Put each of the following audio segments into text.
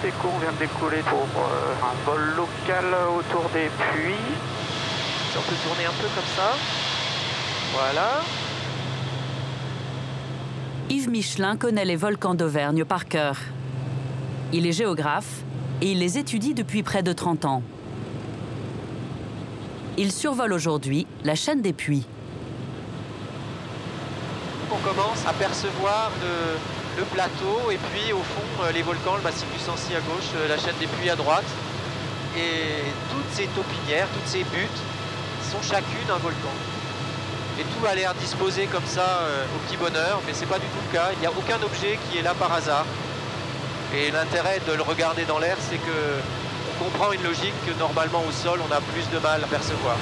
7 échos, on vient de décoller pour un vol local autour des puits. Si on peut tourner un peu comme ça. Voilà. Yves Michelin connaît les volcans d'Auvergne par cœur. Il est géographe et il les étudie depuis près de 30 ans. Il survole aujourd'hui la chaîne des Puys. On commence à percevoir le plateau et puis au fond les volcans, le massif du Sancy à gauche, la chaîne des Puys à droite. Et toutes ces taupinières, toutes ces buttes sont chacune un volcan. Et tout a l'air disposé comme ça au petit bonheur, mais c'est pas du tout le cas. Il n'y a aucun objet qui est là par hasard. Et l'intérêt de le regarder dans l'air, c'est qu'on comprend une logique que normalement au sol, on a plus de mal à percevoir.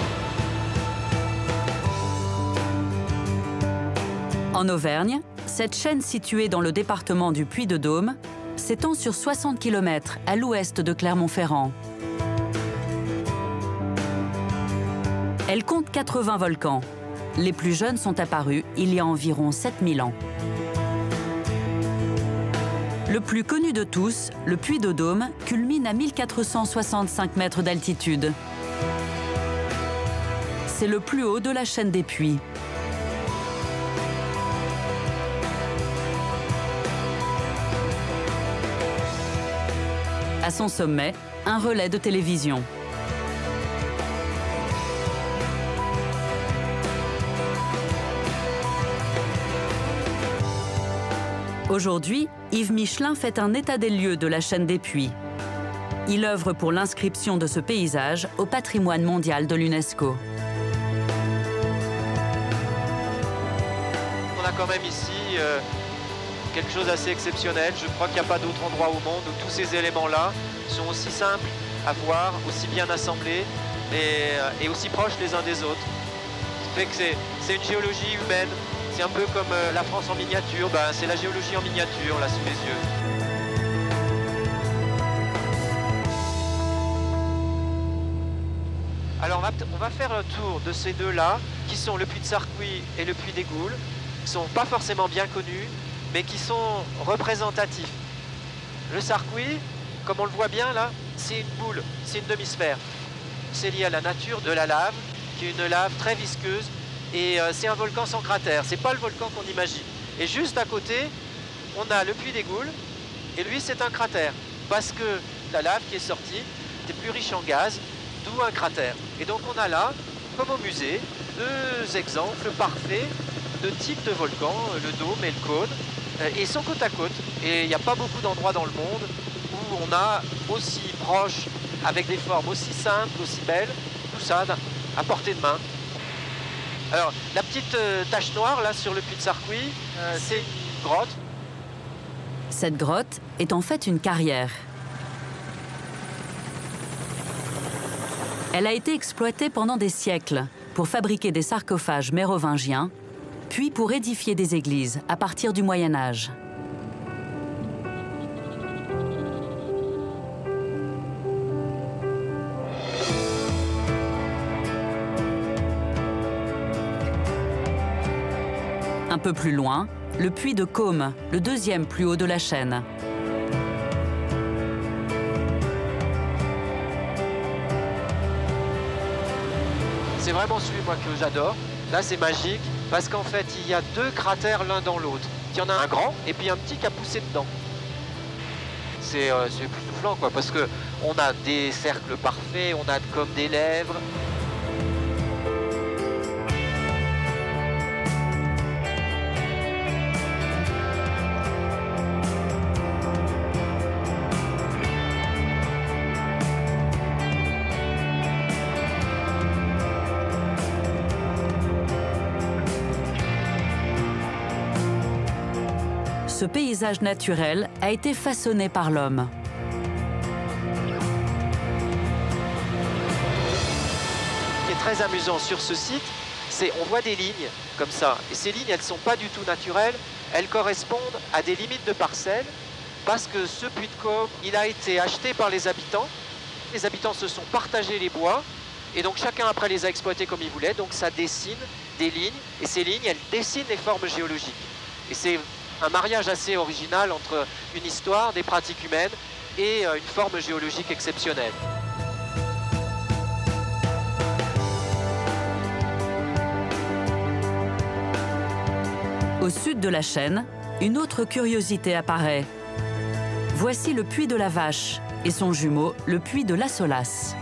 En Auvergne, cette chaîne située dans le département du Puy-de-Dôme s'étend sur 60 km à l'ouest de Clermont-Ferrand. Elle compte 80 volcans. Les plus jeunes sont apparus il y a environ 7000 ans. Le plus connu de tous, le Puy-de-Dôme, culmine à 1465 mètres d'altitude. C'est le plus haut de la chaîne des Puys. À son sommet, un relais de télévision. Aujourd'hui, Yves Michelin fait un état des lieux de la chaîne des Puys. Il œuvre pour l'inscription de ce paysage au patrimoine mondial de l'UNESCO. On a quand même ici quelque chose d'assez exceptionnel. Je crois qu'il n'y a pas d'autre endroit au monde où tous ces éléments-là sont aussi simples à voir, aussi bien assemblés et aussi proches les uns des autres. Ce qui fait que c'est une géologie humaine. C'est un peu comme la France en miniature, c'est la géologie en miniature, là, sous les yeux. Alors, on va faire un tour de ces deux-là, qui sont le puits de Sarcouy et le puits des Goules, qui ne sont pas forcément bien connus, mais qui sont représentatifs. Le Sarcouy, comme on le voit bien là, c'est une boule, c'est une demi-sphère. C'est lié à la nature de la lave, qui est une lave très visqueuse, et c'est un volcan sans cratère, c'est pas le volcan qu'on imagine. Et juste à côté, on a le puits des Goules, et lui c'est un cratère, parce que la lave qui est sortie était plus riche en gaz, d'où un cratère. Et donc on a là, comme au musée, deux exemples parfaits de types de volcans, le dôme et le cône, et ils sont côte à côte. Et il n'y a pas beaucoup d'endroits dans le monde où on a aussi proche, avec des formes aussi simples, aussi belles, tout ça à portée de main. Alors, la petite tache noire là sur le puits de Sarcouy, c'est une grotte. Cette grotte est en fait une carrière. Elle a été exploitée pendant des siècles pour fabriquer des sarcophages mérovingiens, puis pour édifier des églises à partir du Moyen Âge. Un peu plus loin, le puits de Côme, le deuxième plus haut de la chaîne. C'est vraiment celui moi que j'adore. Là c'est magique parce qu'en fait il y a deux cratères l'un dans l'autre. Il y en a un grand et puis un petit qui a poussé dedans. C'est époustouflant quoi, parce que on a des cercles parfaits, on a comme des lèvres. Ce paysage naturel a été façonné par l'homme. Ce qui est très amusant sur ce site, c'est on voit des lignes comme ça. Et ces lignes, elles ne sont pas du tout naturelles. Elles correspondent à des limites de parcelles parce que ce puits de Côme, il a été acheté par les habitants. Les habitants se sont partagés les bois et donc chacun après les a exploités comme il voulait. Donc ça dessine des lignes et ces lignes, elles dessinent les formes géologiques. Et c'est un mariage assez original entre une histoire, des pratiques humaines et une forme géologique exceptionnelle. Au sud de la chaîne, une autre curiosité apparaît. Voici le puits de la Vache et son jumeau, le puits de la Solace.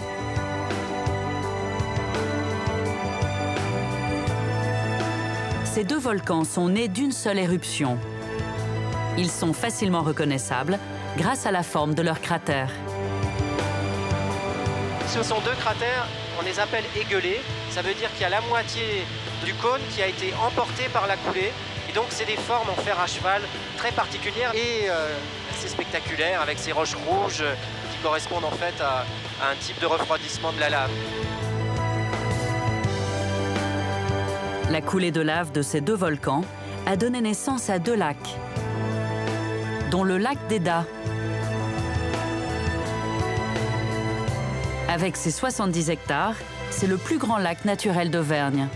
Ces deux volcans sont nés d'une seule éruption. Ils sont facilement reconnaissables grâce à la forme de leurs cratères. Ce sont deux cratères, on les appelle égueulés. Ça veut dire qu'il y a la moitié du cône qui a été emporté par la coulée. Et donc c'est des formes en fer à cheval très particulières et assez spectaculaires avec ces roches rouges qui correspondent en fait à un type de refroidissement de la lave. La coulée de lave de ces deux volcans a donné naissance à deux lacs, dont le lac d'Eda. Avec ses 70 hectares, c'est le plus grand lac naturel d'Auvergne.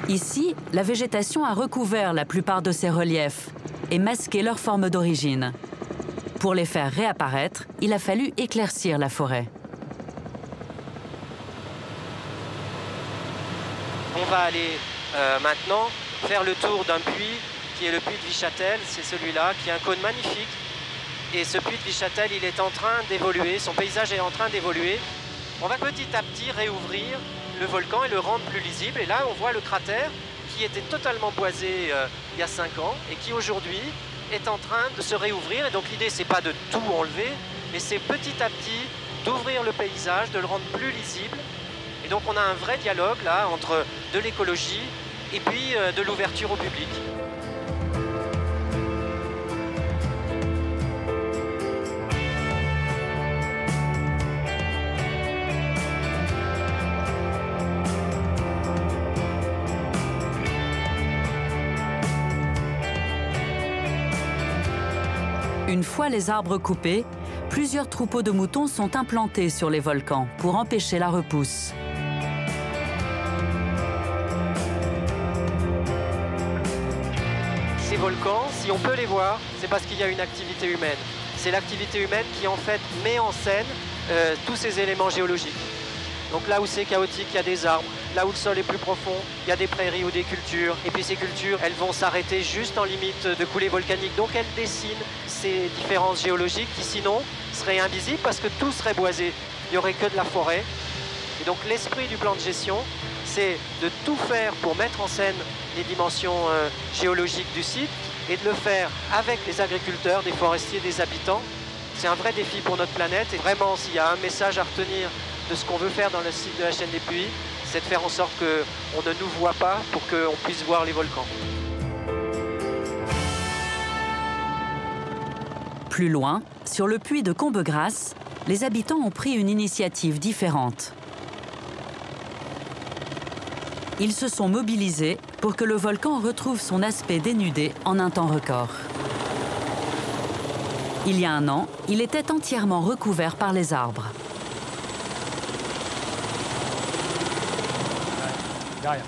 Ici, la végétation a recouvert la plupart de ces reliefs et masqué leur forme d'origine. Pour les faire réapparaître, il a fallu éclaircir la forêt. On va aller maintenant faire le tour d'un puits qui est le puits de Vichâtel. C'est celui-là qui a un cône magnifique. Et ce puits de Vichâtel, il est en train d'évoluer, son paysage est en train d'évoluer. On va petit à petit réouvrir le volcan et le rendre plus lisible. Et là, on voit le cratère qui était totalement boisé il y a 5 ans et qui aujourd'hui est en train de se réouvrir. Et donc l'idée, c'est pas de tout enlever, mais c'est petit à petit d'ouvrir le paysage, de le rendre plus lisible. Et donc on a un vrai dialogue là entre de l'écologie et puis de l'ouverture au public. Une fois les arbres coupés, plusieurs troupeaux de moutons sont implantés sur les volcans pour empêcher la repousse. Ces volcans, si on peut les voir, c'est parce qu'il y a une activité humaine. C'est l'activité humaine qui en fait met en scène tous ces éléments géologiques. Donc là où c'est chaotique, il y a des arbres. Là où le sol est plus profond, il y a des prairies ou des cultures. Et puis ces cultures, elles vont s'arrêter juste en limite de coulée volcanique. Donc elles dessinent ces différences géologiques qui sinon seraient invisibles parce que tout serait boisé. Il n'y aurait que de la forêt. Et donc l'esprit du plan de gestion, c'est de tout faire pour mettre en scène les dimensions géologiques du site et de le faire avec les agriculteurs, des forestiers, des habitants. C'est un vrai défi pour notre planète. Et vraiment, s'il y a un message à retenir de ce qu'on veut faire dans le site de la chaîne des Puys, c'est de faire en sorte qu'on ne nous voit pas pour qu'on puisse voir les volcans. Plus loin, sur le puits de Combegrasse, les habitants ont pris une initiative différente. Ils se sont mobilisés pour que le volcan retrouve son aspect dénudé en un temps record. Il y a 1 an, il était entièrement recouvert par les arbres. Derrière.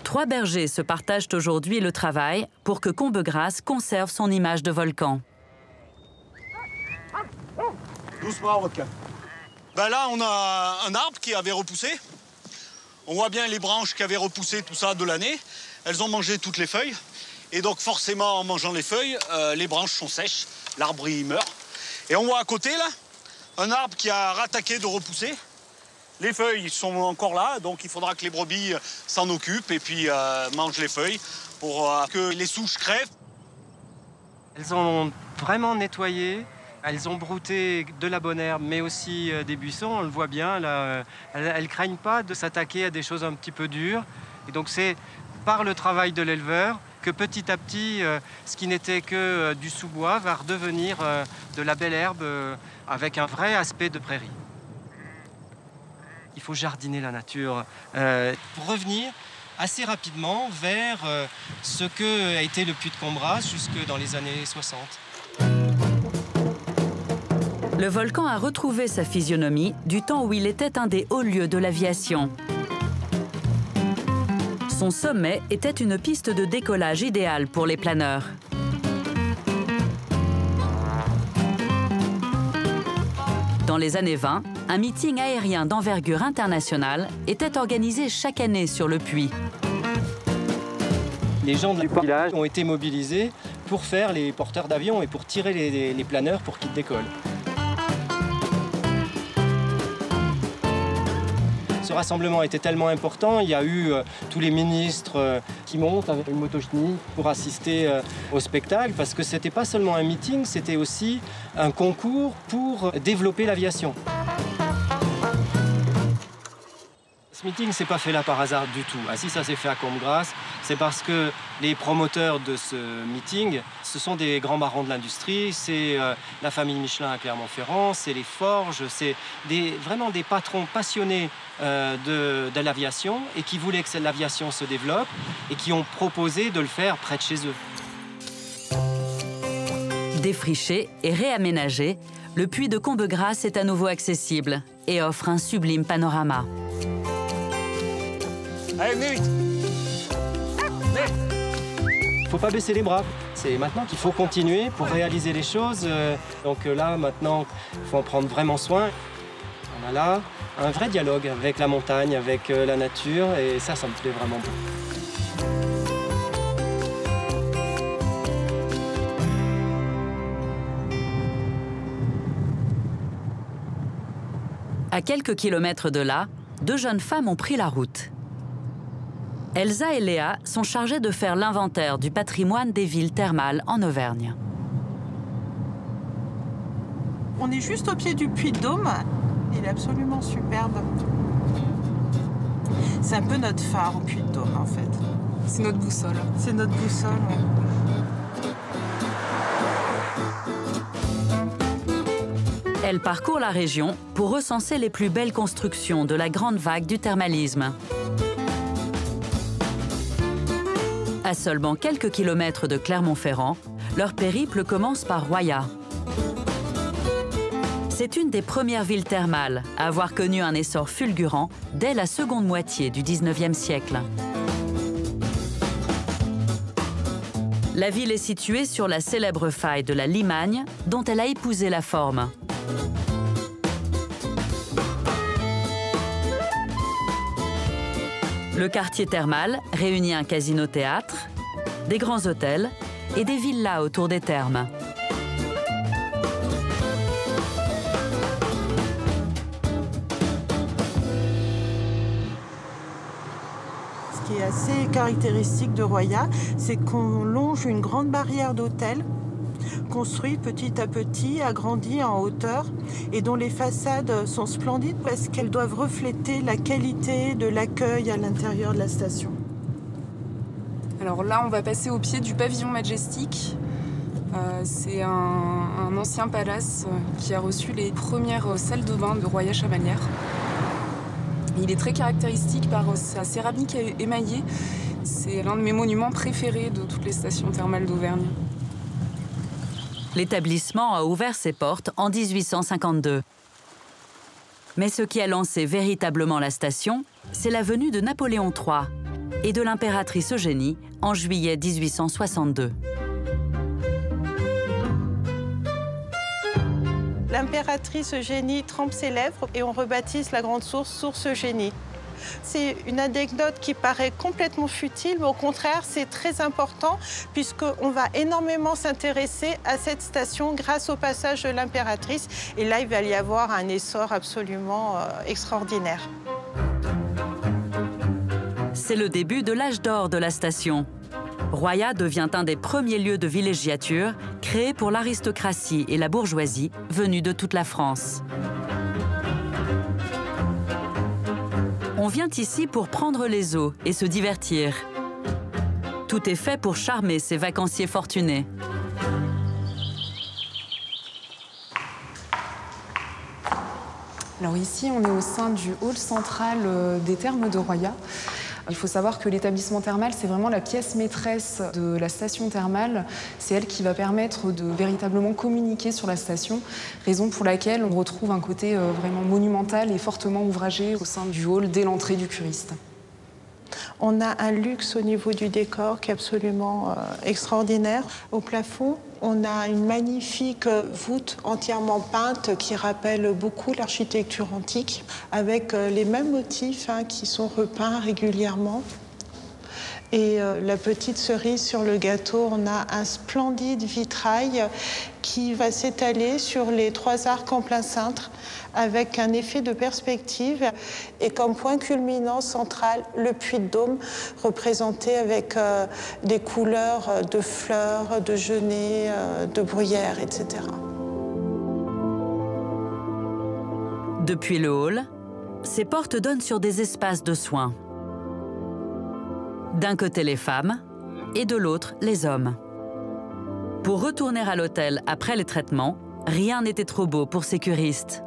3 bergers se partagent aujourd'hui le travail pour que Combegrasse conserve son image de volcan. Doucement, votre calme. Ben là, on a un arbre qui avait repoussé. On voit bien les branches qui avaient repoussé tout ça de l'année. Elles ont mangé toutes les feuilles. Et donc forcément, en mangeant les feuilles, les branches sont sèches. L'arbre, il meurt. Et on voit à côté, là, un arbre qui a rattaqué de repousser. Les feuilles sont encore là, donc il faudra que les brebis s'en occupent et puis mangent les feuilles pour que les souches crèvent. Elles ont vraiment nettoyé, elles ont brouté de la bonne herbe, mais aussi des buissons, on le voit bien. Là, elles ne craignent pas de s'attaquer à des choses un petit peu dures. Et donc c'est par le travail de l'éleveur que petit à petit, ce qui n'était que du sous-bois va redevenir de la belle herbe avec un vrai aspect de prairie. Il faut jardiner la nature pour revenir assez rapidement vers ce que a été le puits de Combegrasse jusque dans les années 60. Le volcan a retrouvé sa physionomie du temps où il était un des hauts lieux de l'aviation. Son sommet était une piste de décollage idéale pour les planeurs. Dans les années 20, un meeting aérien d'envergure internationale était organisé chaque année sur le puy. Les gens du village ont été mobilisés pour faire les porteurs d'avions et pour tirer les planeurs pour qu'ils décollent. Ce rassemblement était tellement important, il y a eu tous les ministres qui montent avec une motochnie pour assister au spectacle, parce que c'était pas seulement un meeting, c'était aussi un concours pour développer l'aviation. Ce meeting ne s'est pas fait là par hasard du tout. Ah si, ça s'est fait à Combe-Grasse, c'est parce que les promoteurs de ce meeting, ce sont des grands barons de l'industrie, c'est la famille Michelin à Clermont-Ferrand, c'est les forges, c'est vraiment des patrons passionnés de l'aviation et qui voulaient que l'aviation se développe et qui ont proposé de le faire près de chez eux. Défriché et réaménagé, le puy de Combe-Grasse est à nouveau accessible et offre un sublime panorama. Allez, venez vite. Il ne faut pas baisser les bras. C'est maintenant qu'il faut continuer pour réaliser les choses. Donc là, maintenant, il faut en prendre vraiment soin. On a là un vrai dialogue avec la montagne, avec la nature, et ça me plaît vraiment beaucoup. À quelques kilomètres de là, deux jeunes femmes ont pris la route. Elsa et Léa sont chargées de faire l'inventaire du patrimoine des villes thermales en Auvergne. On est juste au pied du Puy de Dôme. Il est absolument superbe. C'est un peu notre phare au Puy de Dôme, en fait. C'est notre boussole. C'est notre boussole, ouais. Elle parcourt la région pour recenser les plus belles constructions de la grande vague du thermalisme. À seulement quelques kilomètres de Clermont-Ferrand, leur périple commence par Royat. C'est une des premières villes thermales à avoir connu un essor fulgurant dès la seconde moitié du XIXe siècle. La ville est située sur la célèbre faille de la Limagne, dont elle a épousé la forme. Le quartier thermal réunit un casino-théâtre, des grands hôtels et des villas autour des thermes. Ce qui est assez caractéristique de Royat, c'est qu'on longe une grande barrière d'hôtels construit petit à petit, agrandi en hauteur et dont les façades sont splendides parce qu'elles doivent refléter la qualité de l'accueil à l'intérieur de la station. Alors là, on va passer au pied du pavillon Majestic. C'est un ancien palace qui a reçu les premières salles de bain de Royat Chamalières. Il est très caractéristique par sa céramique émaillée. C'est l'un de mes monuments préférés de toutes les stations thermales d'Auvergne. L'établissement a ouvert ses portes en 1852. Mais ce qui a lancé véritablement la station, c'est la venue de Napoléon III et de l'impératrice Eugénie en juillet 1862. L'impératrice Eugénie trempe ses lèvres et on rebaptise la grande source Source Eugénie. C'est une anecdote qui paraît complètement futile, mais au contraire, c'est très important puisqu'on va énormément s'intéresser à cette station grâce au passage de l'impératrice. Et là, il va y avoir un essor absolument extraordinaire. C'est le début de l'âge d'or de la station. Royat devient un des premiers lieux de villégiature créés pour l'aristocratie et la bourgeoisie venus de toute la France. On vient ici pour prendre les eaux et se divertir. Tout est fait pour charmer ces vacanciers fortunés. Alors ici, on est au sein du hall central des thermes de Royat. Il faut savoir que l'établissement thermal, c'est vraiment la pièce maîtresse de la station thermale. C'est elle qui va permettre de véritablement communiquer sur la station, raison pour laquelle on retrouve un côté vraiment monumental et fortement ouvragé au sein du hall dès l'entrée du curiste. On a un luxe au niveau du décor qui est absolument extraordinaire. Au plafond, on a une magnifique voûte entièrement peinte qui rappelle beaucoup l'architecture antique, avec les mêmes motifs qui sont repeints régulièrement. Et la petite cerise sur le gâteau, on a un splendide vitrail qui va s'étaler sur les 3 arcs en plein cintre avec un effet de perspective et comme point culminant central, le puits de Dôme représenté avec des couleurs de fleurs, de genêts, de bruyères, etc. Depuis le hall, ces portes donnent sur des espaces de soins. D'un côté les femmes et de l'autre les hommes. Pour retourner à l'hôtel après les traitements, rien n'était trop beau pour ces curistes.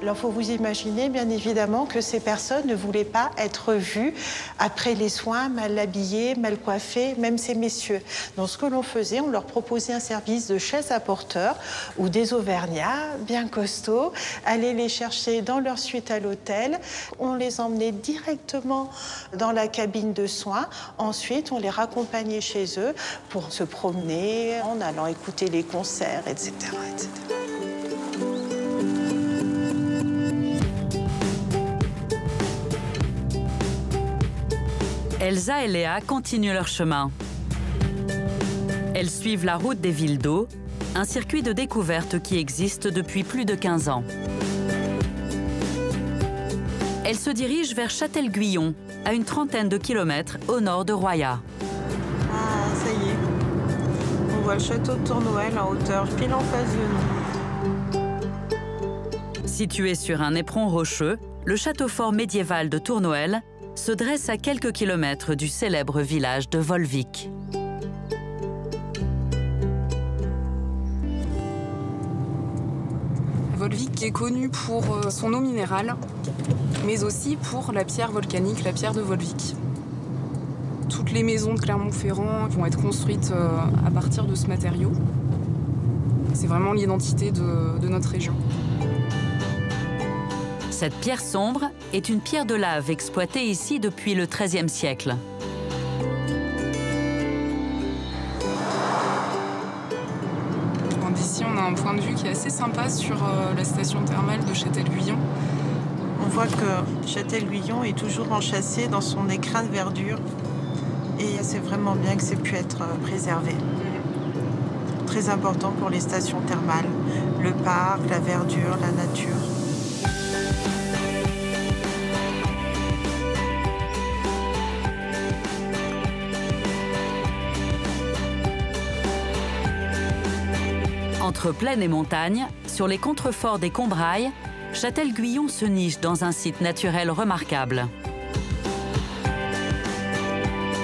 Alors, il faut vous imaginer, bien évidemment, que ces personnes ne voulaient pas être vues après les soins, mal habillées, mal coiffées, même ces messieurs. Donc, ce que l'on faisait, on leur proposait un service de chaise à porteurs ou des auvergnats bien costauds, aller les chercher dans leur suite à l'hôtel. On les emmenait directement dans la cabine de soins. Ensuite, on les raccompagnait chez eux pour se promener, en allant écouter les concerts, etc., etc. Elsa et Léa continuent leur chemin. Elles suivent la route des villes d'eau, un circuit de découverte qui existe depuis plus de 15 ans. Elles se dirigent vers Châtel-Guyon, à une trentaine de kilomètres au nord de Royat. Ah, ça y est. On voit le château de Tournoël en hauteur, pile en face de nous. Situé sur un éperon rocheux, le château fort médiéval de Tournoël se dresse à quelques kilomètres du célèbre village de Volvic. Volvic est connu pour son eau minérale, mais aussi pour la pierre volcanique, la pierre de Volvic. Toutes les maisons de Clermont-Ferrand vont être construites à partir de ce matériau. C'est vraiment l'identité de notre région. Cette pierre sombre est une pierre de lave exploitée ici depuis le XIIIe siècle. D'ici, on a un point de vue qui est assez sympa sur la station thermale de Châtel-Guyon. On voit que Châtel-Guyon est toujours enchâssé dans son écrin de verdure. Et c'est vraiment bien que c'est pu être préservé. Très important pour les stations thermales. Le parc, la verdure, la nature. Entre plaine et montagne, sur les contreforts des Combrailles, Châtel-Guyon se niche dans un site naturel remarquable.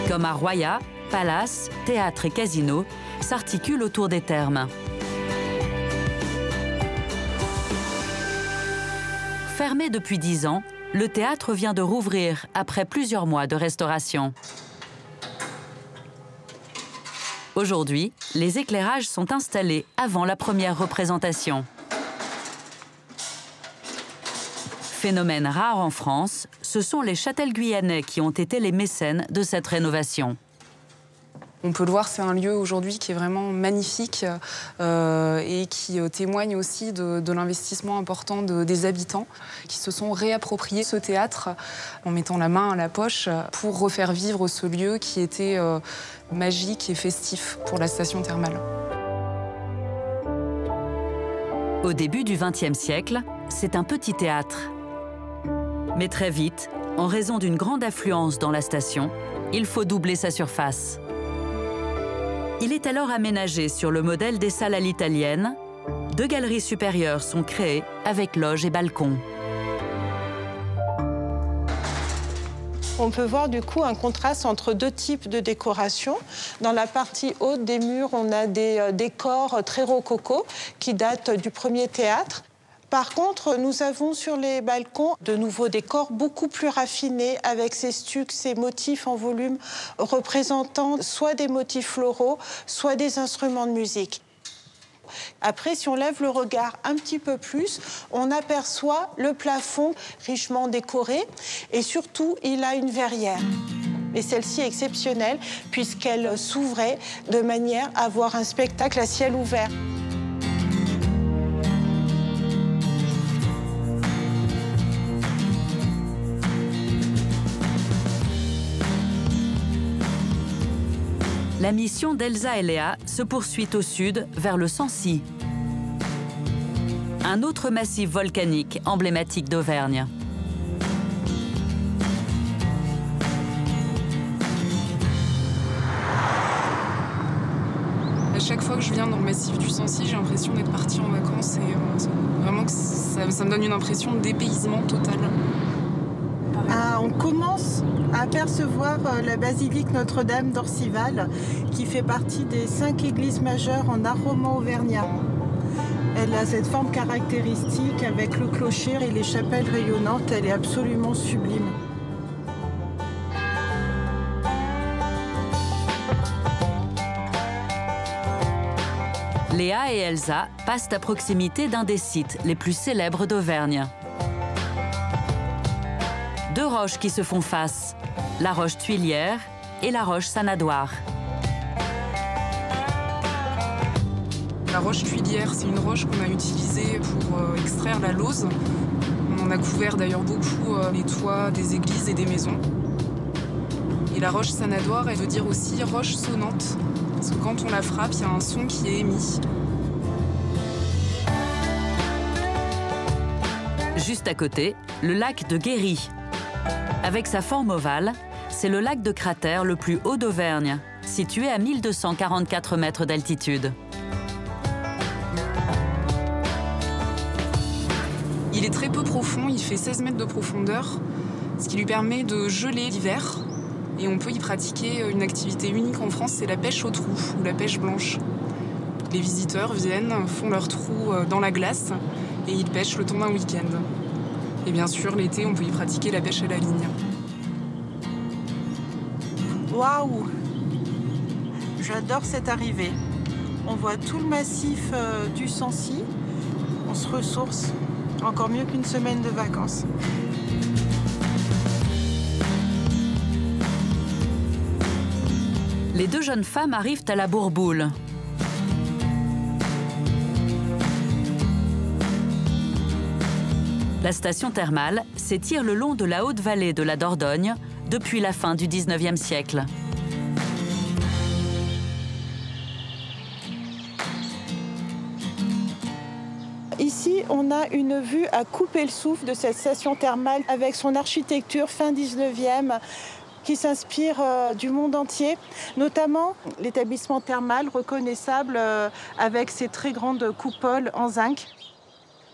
Comme à Royat, palace, théâtre et casino s'articulent autour des thermes. Fermé depuis 10 ans, le théâtre vient de rouvrir après plusieurs mois de restauration. Aujourd'hui, les éclairages sont installés avant la première représentation. Phénomène rare en France, ce sont les Châtel-Guyanais qui ont été les mécènes de cette rénovation. On peut le voir, c'est un lieu aujourd'hui qui est vraiment magnifique et qui témoigne aussi de l'investissement important des habitants qui se sont réappropriés ce théâtre en mettant la main à la poche pour refaire vivre ce lieu qui était magique et festif pour la station thermale. Au début du XXe siècle, c'est un petit théâtre. Mais très vite, en raison d'une grande affluence dans la station, il faut doubler sa surface. Il est alors aménagé sur le modèle des salles à l'italienne. 2 galeries supérieures sont créées avec loges et balcons. On peut voir du coup un contraste entre 2 types de décoration. Dans la partie haute des murs, on a des décors très rococo qui datent du premier théâtre. Par contre, nous avons sur les balcons de nouveaux décors beaucoup plus raffinés avec ces stucs, ces motifs en volume représentant soit des motifs floraux, soit des instruments de musique. Après, si on lève le regard un petit peu plus, on aperçoit le plafond richement décoré et surtout, il a une verrière. Et celle-ci est exceptionnelle puisqu'elle s'ouvrait de manière à voir un spectacle à ciel ouvert. La mission d'Elsa et Léa se poursuit au sud, vers le Sancy, un autre massif volcanique emblématique d'Auvergne. À chaque fois que je viens dans le massif du Sancy, j'ai l'impression d'être partie en vacances et vraiment que ça me donne une impression de dépaysement total. On commence à apercevoir la basilique Notre-Dame d'Orcival, qui fait partie des 5 églises majeures en art roman auvergnat. Elle a cette forme caractéristique avec le clocher et les chapelles rayonnantes. Elle est absolument sublime. Léa et Elsa passent à proximité d'un des sites les plus célèbres d'Auvergne. Deux roches qui se font face, la roche Tuilière et la roche Sanadoire. La roche Tuilière, c'est une roche qu'on a utilisée pour extraire la lauze. On en a couvert d'ailleurs beaucoup les toits des églises et des maisons. Et la roche Sanadoire, elle veut dire aussi roche sonnante. Parce que quand on la frappe, il y a un son qui est émis. Juste à côté, le lac de Guéry. Avec sa forme ovale, c'est le lac de cratère le plus haut d'Auvergne, situé à 1244 mètres d'altitude. Il est très peu profond, il fait 16 mètres de profondeur, ce qui lui permet de geler l'hiver. Et on peut y pratiquer une activité unique en France, c'est la pêche au trou ou la pêche blanche. Les visiteurs viennent, font leur trou dans la glace et ils pêchent le temps d'un week-end. Et bien sûr, l'été, on peut y pratiquer la pêche à la ligne. Waouh! J'adore cette arrivée. On voit tout le massif du Sancy. On se ressource. Encore mieux qu'une semaine de vacances. Les deux jeunes femmes arrivent à la Bourboule. La station thermale s'étire le long de la haute vallée de la Dordogne depuis la fin du XIXe siècle. Ici, on a une vue à couper le souffle de cette station thermale avec son architecture fin 19e qui s'inspire du monde entier, notamment l'établissement thermal reconnaissable avec ses très grandes coupoles en zinc.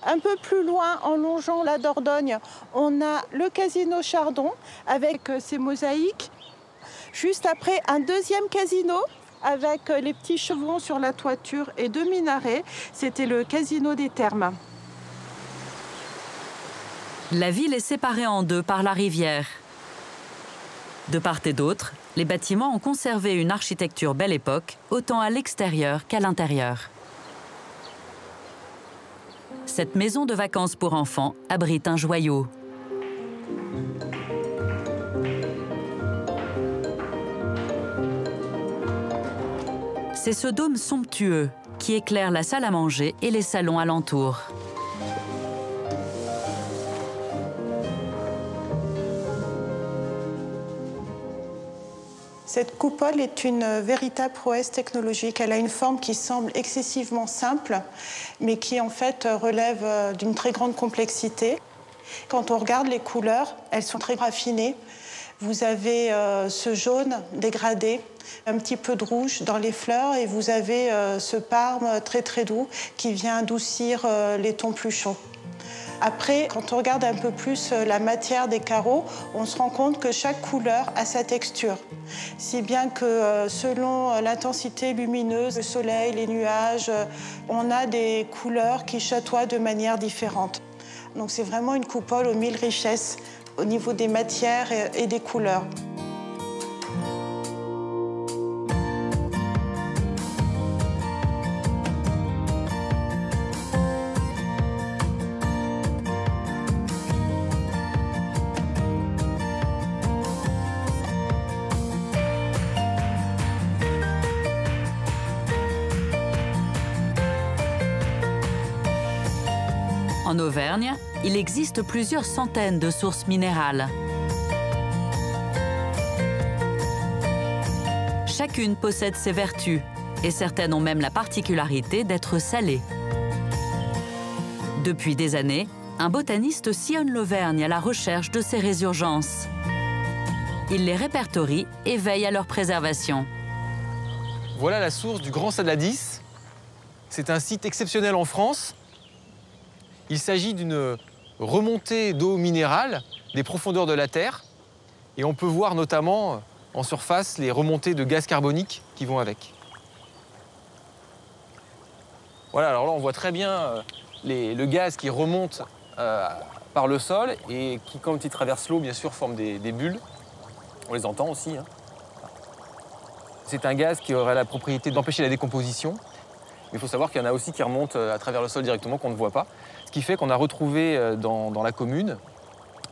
Un peu plus loin, en longeant la Dordogne, on a le casino Chardon avec ses mosaïques. Juste après, un deuxième casino avec les petits chevrons sur la toiture et deux minarets. C'était le casino des Thermes. La ville est séparée en deux par la rivière. De part et d'autre, les bâtiments ont conservé une architecture belle époque, autant à l'extérieur qu'à l'intérieur. Cette maison de vacances pour enfants abrite un joyau. C'est ce dôme somptueux qui éclaire la salle à manger et les salons alentours. Cette coupole est une véritable prouesse technologique. Elle a une forme qui semble excessivement simple, mais qui en fait relève d'une très grande complexité. Quand on regarde les couleurs, elles sont très raffinées. Vous avez ce jaune dégradé, un petit peu de rouge dans les fleurs, et vous avez ce parme très très doux qui vient adoucir les tons plus chauds. Après, quand on regarde un peu plus la matière des carreaux, on se rend compte que chaque couleur a sa texture. Si bien que selon l'intensité lumineuse, le soleil, les nuages, on a des couleurs qui chatoient de manière différente. Donc c'est vraiment une coupole aux 1000 richesses au niveau des matières et des couleurs. En Auvergne, il existe plusieurs centaines de sources minérales. Chacune possède ses vertus, et certaines ont même la particularité d'être salées. Depuis des années, un botaniste sillonne l'Auvergne à la recherche de ces résurgences. Il les répertorie et veille à leur préservation. Voilà la source du Grand Sadladis. C'est un site exceptionnel en France. Il s'agit d'une remontée d'eau minérale des profondeurs de la Terre. Et on peut voir notamment en surface les remontées de gaz carbonique qui vont avec. Voilà, alors là on voit très bien le gaz qui remonte par le sol et qui, quand il traverse l'eau, bien sûr, forme des bulles. On les entend aussi, hein. C'est un gaz qui aurait la propriété d'empêcher la décomposition. Mais il faut savoir qu'il y en a aussi qui remontent à travers le sol directement, qu'on ne voit pas. Ce qui fait qu'on a retrouvé dans la commune,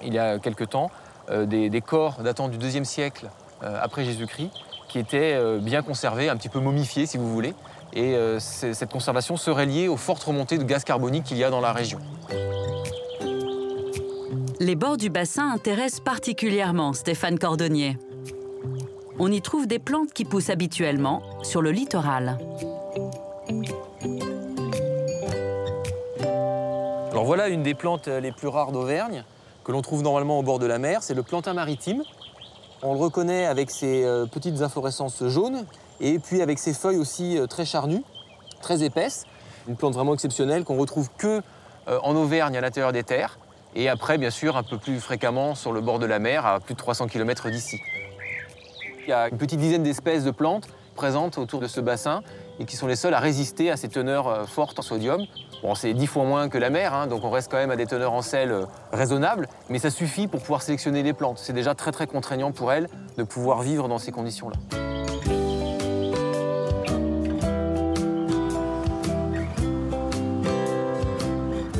il y a quelque temps, des corps datant du IIe siècle après Jésus-Christ, qui étaient bien conservés, un petit peu momifiés si vous voulez. Et cette conservation serait liée aux fortes remontées de gaz carbonique qu'il y a dans la région. Les bords du bassin intéressent particulièrement Stéphane Cordonnier. On y trouve des plantes qui poussent habituellement sur le littoral. Alors voilà une des plantes les plus rares d'Auvergne, que l'on trouve normalement au bord de la mer, c'est le plantain maritime. On le reconnaît avec ses petites inflorescences jaunes et puis avec ses feuilles aussi très charnues, très épaisses. Une plante vraiment exceptionnelle qu'on retrouve que en Auvergne, à l'intérieur des terres, et après, bien sûr, un peu plus fréquemment sur le bord de la mer, à plus de 300 km d'ici. Il y a une petite dizaine d'espèces de plantes présentes autour de ce bassin et qui sont les seules à résister à ces teneurs fortes en sodium. Bon, c'est 10 fois moins que la mer, hein, donc on reste quand même à des teneurs en sel raisonnables, mais ça suffit pour pouvoir sélectionner les plantes. C'est déjà très contraignant pour elles de pouvoir vivre dans ces conditions-là.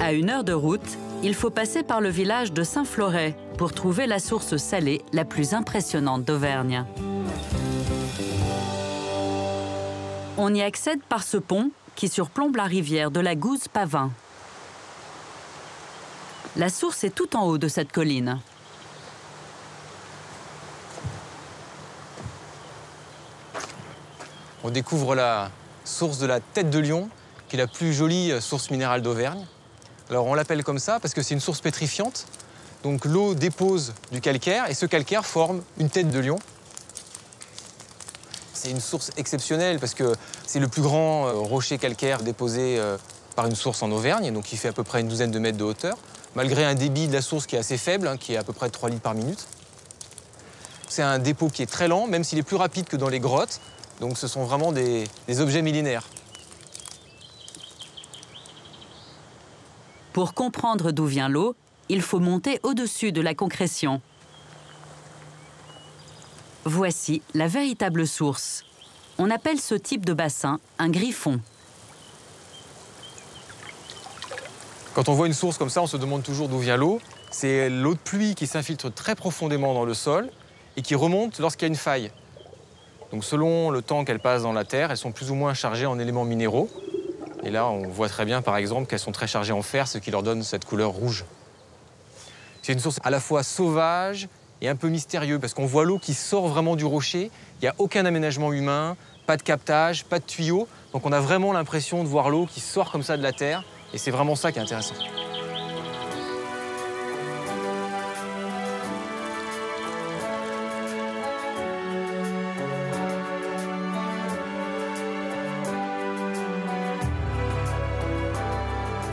À 1 heure de route, il faut passer par le village de Saint-Floret pour trouver la source salée la plus impressionnante d'Auvergne. On y accède par ce pont qui surplombe la rivière de la Gouze-Pavin. La source est tout en haut de cette colline. On découvre la source de la Tête de Lion, qui est la plus jolie source minérale d'Auvergne. Alors on l'appelle comme ça parce que c'est une source pétrifiante. Donc l'eau dépose du calcaire et ce calcaire forme une tête de lion. C'est une source exceptionnelle parce que c'est le plus grand rocher calcaire déposé par une source en Auvergne, donc il fait à peu près une douzaine de mètres de hauteur, malgré un débit de la source qui est assez faible, hein, qui est à peu près 3 litres par minute. C'est un dépôt qui est très lent, même s'il est plus rapide que dans les grottes, donc ce sont vraiment des objets millénaires. Pour comprendre d'où vient l'eau, il faut monter au-dessus de la concrétion. Voici la véritable source. On appelle ce type de bassin un griffon. Quand on voit une source comme ça, on se demande toujours d'où vient l'eau. C'est l'eau de pluie qui s'infiltre très profondément dans le sol et qui remonte lorsqu'il y a une faille. Donc selon le temps qu'elles passent dans la terre, elles sont plus ou moins chargées en éléments minéraux. Et là, on voit très bien, par exemple, qu'elles sont très chargées en fer, ce qui leur donne cette couleur rouge. C'est une source à la fois sauvage et un peu mystérieuse, parce qu'on voit l'eau qui sort vraiment du rocher. Il n'y a aucun aménagement humain, pas de captage, pas de tuyaux. Donc on a vraiment l'impression de voir l'eau qui sort comme ça de la terre. Et c'est vraiment ça qui est intéressant.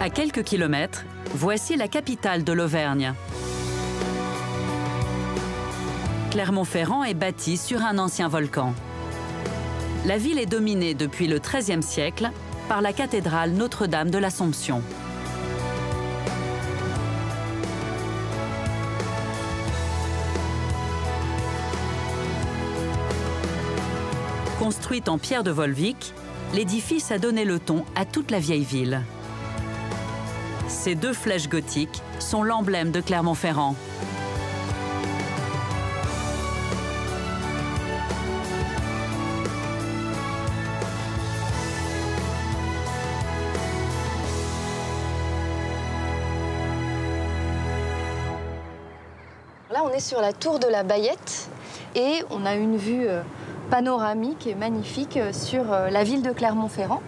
À quelques kilomètres, voici la capitale de l'Auvergne. Clermont-Ferrand est bâtie sur un ancien volcan. La ville est dominée depuis le XIIIe siècle par la cathédrale Notre-Dame de l'Assomption. Construite en pierre de Volvic, l'édifice a donné le ton à toute la vieille ville. Ces deux flèches gothiques sont l'emblème de Clermont-Ferrand. Là, on est sur la tour de la Bayette et on a une vue panoramique et magnifique sur la ville de Clermont-Ferrand.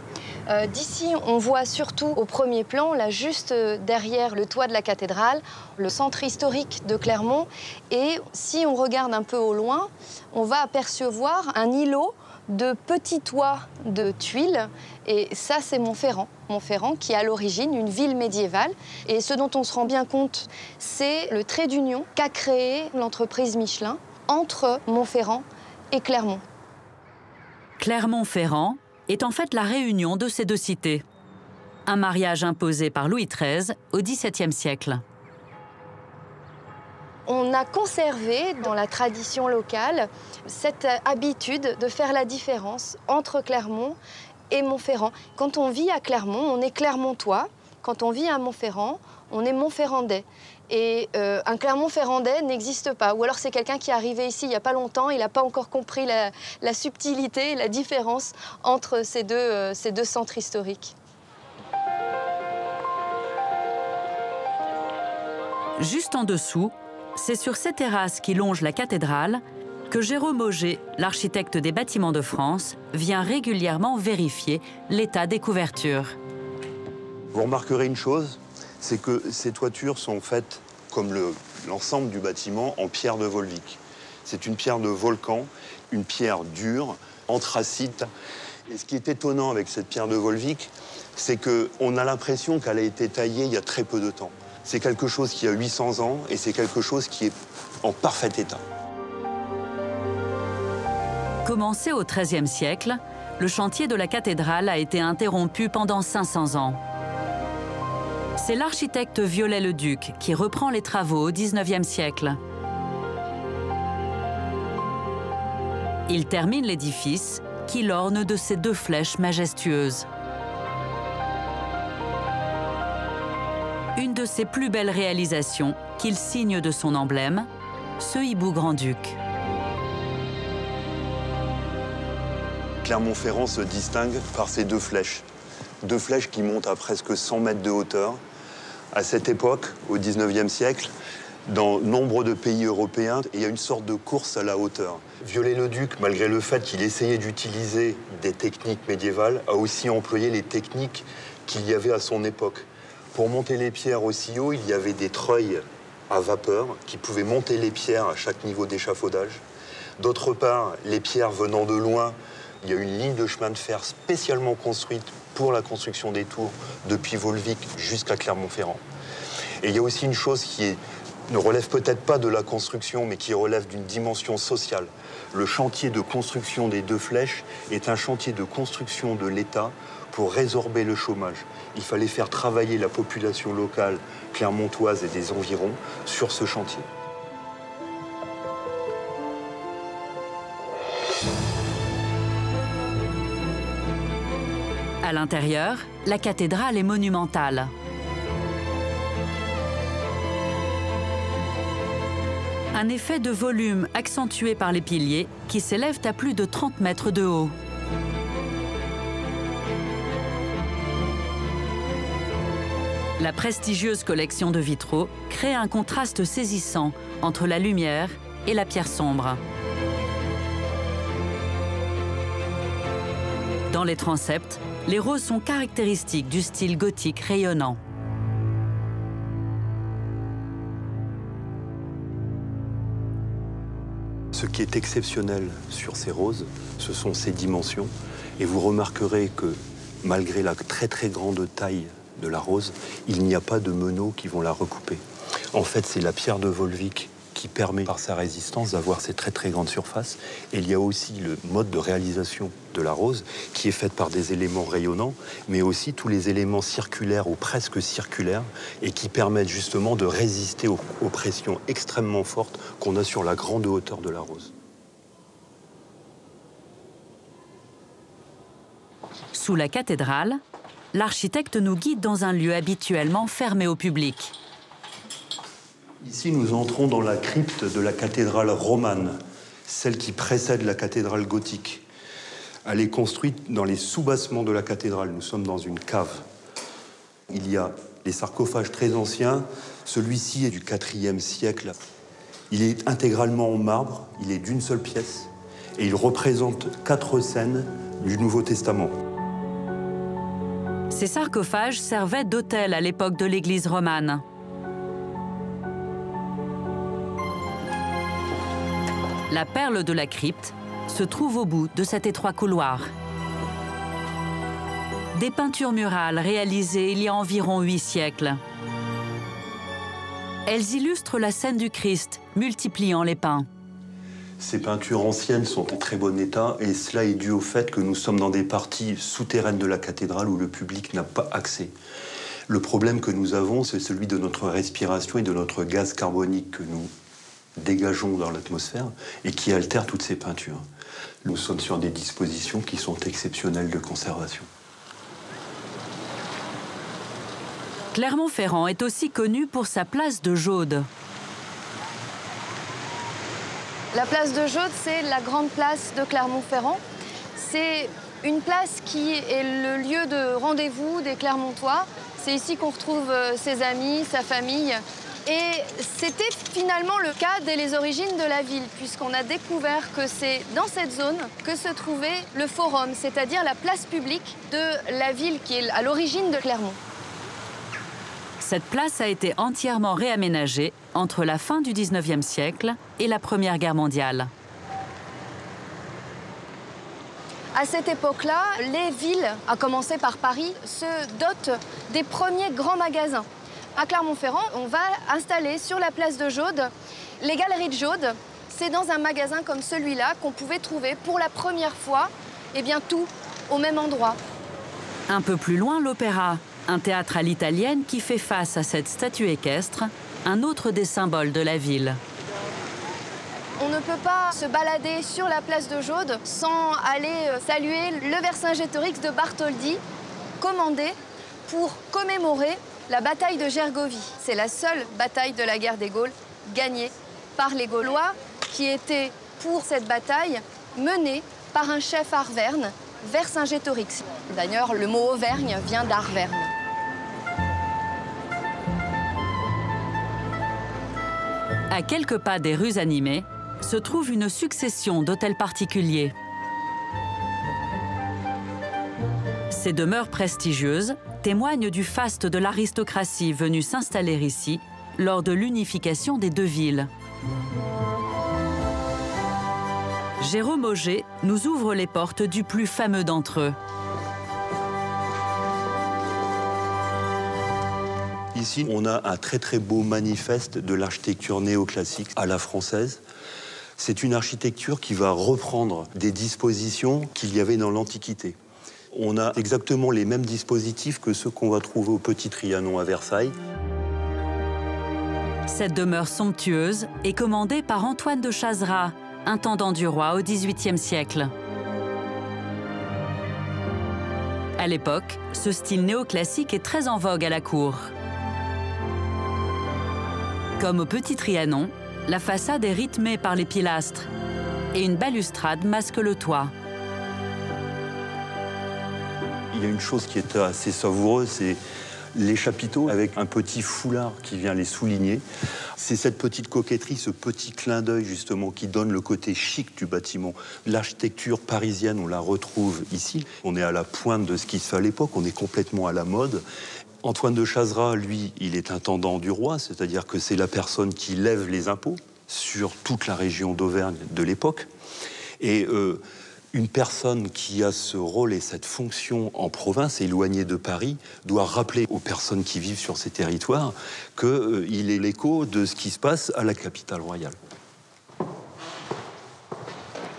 D'ici, on voit surtout au premier plan, là juste derrière le toit de la cathédrale, le centre historique de Clermont. Et si on regarde un peu au loin, on va apercevoir un îlot de petits toits de tuiles. Et ça, c'est Montferrand. Montferrand, qui est à l'origine une ville médiévale. Et ce dont on se rend bien compte, c'est le trait d'union qu'a créé l'entreprise Michelin entre Montferrand et Clermont. Clermont-Ferrand est en fait la réunion de ces deux cités. Un mariage imposé par Louis XIII au XVIIe siècle. On a conservé dans la tradition locale cette habitude de faire la différence entre Clermont et Montferrand. Quand on vit à Clermont, on est clermontois. Quand on vit à Montferrand, on est montferrandais. Et un Clermont-Ferrandais n'existe pas. Ou alors c'est quelqu'un qui est arrivé ici il n'y a pas longtemps, il n'a pas encore compris la subtilité, la différence entre ces deux centres historiques. Juste en dessous, c'est sur ces terrasses qui longent la cathédrale que Jérôme Auger, l'architecte des bâtiments de France, vient régulièrement vérifier l'état des couvertures. Vous remarquerez une chose, c'est que ces toitures sont faites, comme l'ensemble du bâtiment, en pierre de Volvic. C'est une pierre de volcan, une pierre dure, anthracite. Et ce qui est étonnant avec cette pierre de Volvic, c'est qu'on a l'impression qu'elle a été taillée il y a très peu de temps. C'est quelque chose qui a 800 ans et c'est quelque chose qui est en parfait état. Commencé au XIIIe siècle, le chantier de la cathédrale a été interrompu pendant 500 ans. C'est l'architecte Viollet-le-Duc qui reprend les travaux au XIXe siècle. Il termine l'édifice qui l'orne de ces deux flèches majestueuses. Une de ses plus belles réalisations qu'il signe de son emblème, ce hibou grand-duc. Clermont-Ferrand se distingue par ces deux flèches. Deux flèches qui montent à presque 100 mètres de hauteur. À cette époque, au XIXe siècle, dans nombre de pays européens, il y a une sorte de course à la hauteur. Viollet-le-Duc, malgré le fait qu'il essayait d'utiliser des techniques médiévales, a aussi employé les techniques qu'il y avait à son époque. Pour monter les pierres aussi haut, il y avait des treuils à vapeur qui pouvaient monter les pierres à chaque niveau d'échafaudage. D'autre part, les pierres venant de loin, il y a une ligne de chemin de fer spécialement construite pour la construction des tours depuis Volvic jusqu'à Clermont-Ferrand. Et il y a aussi une chose qui ne relève peut-être pas de la construction, mais qui relève d'une dimension sociale. Le chantier de construction des deux flèches est un chantier de construction de l'État pour résorber le chômage. Il fallait faire travailler la population locale clermontoise et des environs sur ce chantier. À l'intérieur, la cathédrale est monumentale. Un effet de volume accentué par les piliers qui s'élèvent à plus de 30 mètres de haut. La prestigieuse collection de vitraux crée un contraste saisissant entre la lumière et la pierre sombre. Dans les transepts, les roses sont caractéristiques du style gothique rayonnant. Ce qui est exceptionnel sur ces roses, ce sont ces dimensions. Et vous remarquerez que malgré la très très grande taille de la Rose, il n'y a pas de meneaux qui vont la recouper. En fait, c'est la pierre de Volvic qui permet, par sa résistance, d'avoir ces très très grandes surfaces. Et il y a aussi le mode de réalisation de la Rose qui est faite par des éléments rayonnants, mais aussi tous les éléments circulaires ou presque circulaires et qui permettent justement de résister aux pressions extrêmement fortes qu'on a sur la grande hauteur de la Rose. Sous la cathédrale, l'architecte nous guide dans un lieu habituellement fermé au public. Ici, nous entrons dans la crypte de la cathédrale romane, celle qui précède la cathédrale gothique. Elle est construite dans les sous-bassements de la cathédrale. Nous sommes dans une cave. Il y a les sarcophages très anciens. Celui-ci est du IVe siècle. Il est intégralement en marbre, il est d'une seule pièce et il représente 4 scènes du Nouveau Testament. Ces sarcophages servaient d'autel à l'époque de l'Église romane. La perle de la crypte se trouve au bout de cet étroit couloir. Des peintures murales réalisées il y a environ 8 siècles. Elles illustrent la scène du Christ, multipliant les pains. Ces peintures anciennes sont en très bon état et cela est dû au fait que nous sommes dans des parties souterraines de la cathédrale où le public n'a pas accès. Le problème que nous avons, c'est celui de notre respiration et de notre gaz carbonique que nous dégageons dans l'atmosphère et qui altère toutes ces peintures. Nous sommes sur des dispositions qui sont exceptionnelles de conservation. Clermont-Ferrand est aussi connu pour sa place de Jaude. La place de Jaude, c'est la grande place de Clermont-Ferrand. C'est une place qui est le lieu de rendez-vous des Clermontois. C'est ici qu'on retrouve ses amis, sa famille. Et c'était finalement le cas dès les origines de la ville, puisqu'on a découvert que c'est dans cette zone que se trouvait le forum, c'est-à-dire la place publique de la ville qui est à l'origine de Clermont. Cette place a été entièrement réaménagée entre la fin du XIXe siècle et la Première Guerre mondiale. À cette époque-là, les villes, à commencer par Paris, se dotent des premiers grands magasins. À Clermont-Ferrand, on va installer sur la place de Jaude les Galeries de Jaude. C'est dans un magasin comme celui-là qu'on pouvait trouver pour la première fois tout au même endroit. Un peu plus loin, l'Opéra, un théâtre à l'italienne qui fait face à cette statue équestre, un autre des symboles de la ville. On ne peut pas se balader sur la place de Jaude sans aller saluer le Vercingétorix de Bartholdi, commandé pour commémorer la bataille de Gergovie. C'est la seule bataille de la guerre des Gaules gagnée par les Gaulois qui était, pour cette bataille, menée par un chef arverne, Vercingétorix. D'ailleurs, le mot Auvergne vient d'Arverne. À quelques pas des rues animées, se trouve une succession d'hôtels particuliers. Ces demeures prestigieuses témoignent du faste de l'aristocratie venue s'installer ici lors de l'unification des deux villes. Jérôme Auger nous ouvre les portes du plus fameux d'entre eux. Ici, on a un très très beau manifeste de l'architecture néoclassique à la française. C'est une architecture qui va reprendre des dispositions qu'il y avait dans l'Antiquité. On a exactement les mêmes dispositifs que ceux qu'on va trouver au Petit Trianon à Versailles. Cette demeure somptueuse est commandée par Antoine de Chazerat, intendant du roi au XVIIIe siècle. À l'époque, ce style néoclassique est très en vogue à la cour. Comme au Petit Trianon, la façade est rythmée par les pilastres et une balustrade masque le toit. Il y a une chose qui est assez savoureuse, c'est les chapiteaux avec un petit foulard qui vient les souligner. C'est cette petite coquetterie, ce petit clin d'œil justement qui donne le côté chic du bâtiment. L'architecture parisienne, on la retrouve ici. On est à la pointe de ce qui se fait à l'époque, on est complètement à la mode. Antoine de Chazerat, lui, il est intendant du roi, c'est-à-dire que c'est la personne qui lève les impôts sur toute la région d'Auvergne de l'époque. Et Une personne qui a ce rôle et cette fonction en province, éloignée de Paris, doit rappeler aux personnes qui vivent sur ces territoires qu'il est l'écho de ce qui se passe à la capitale royale.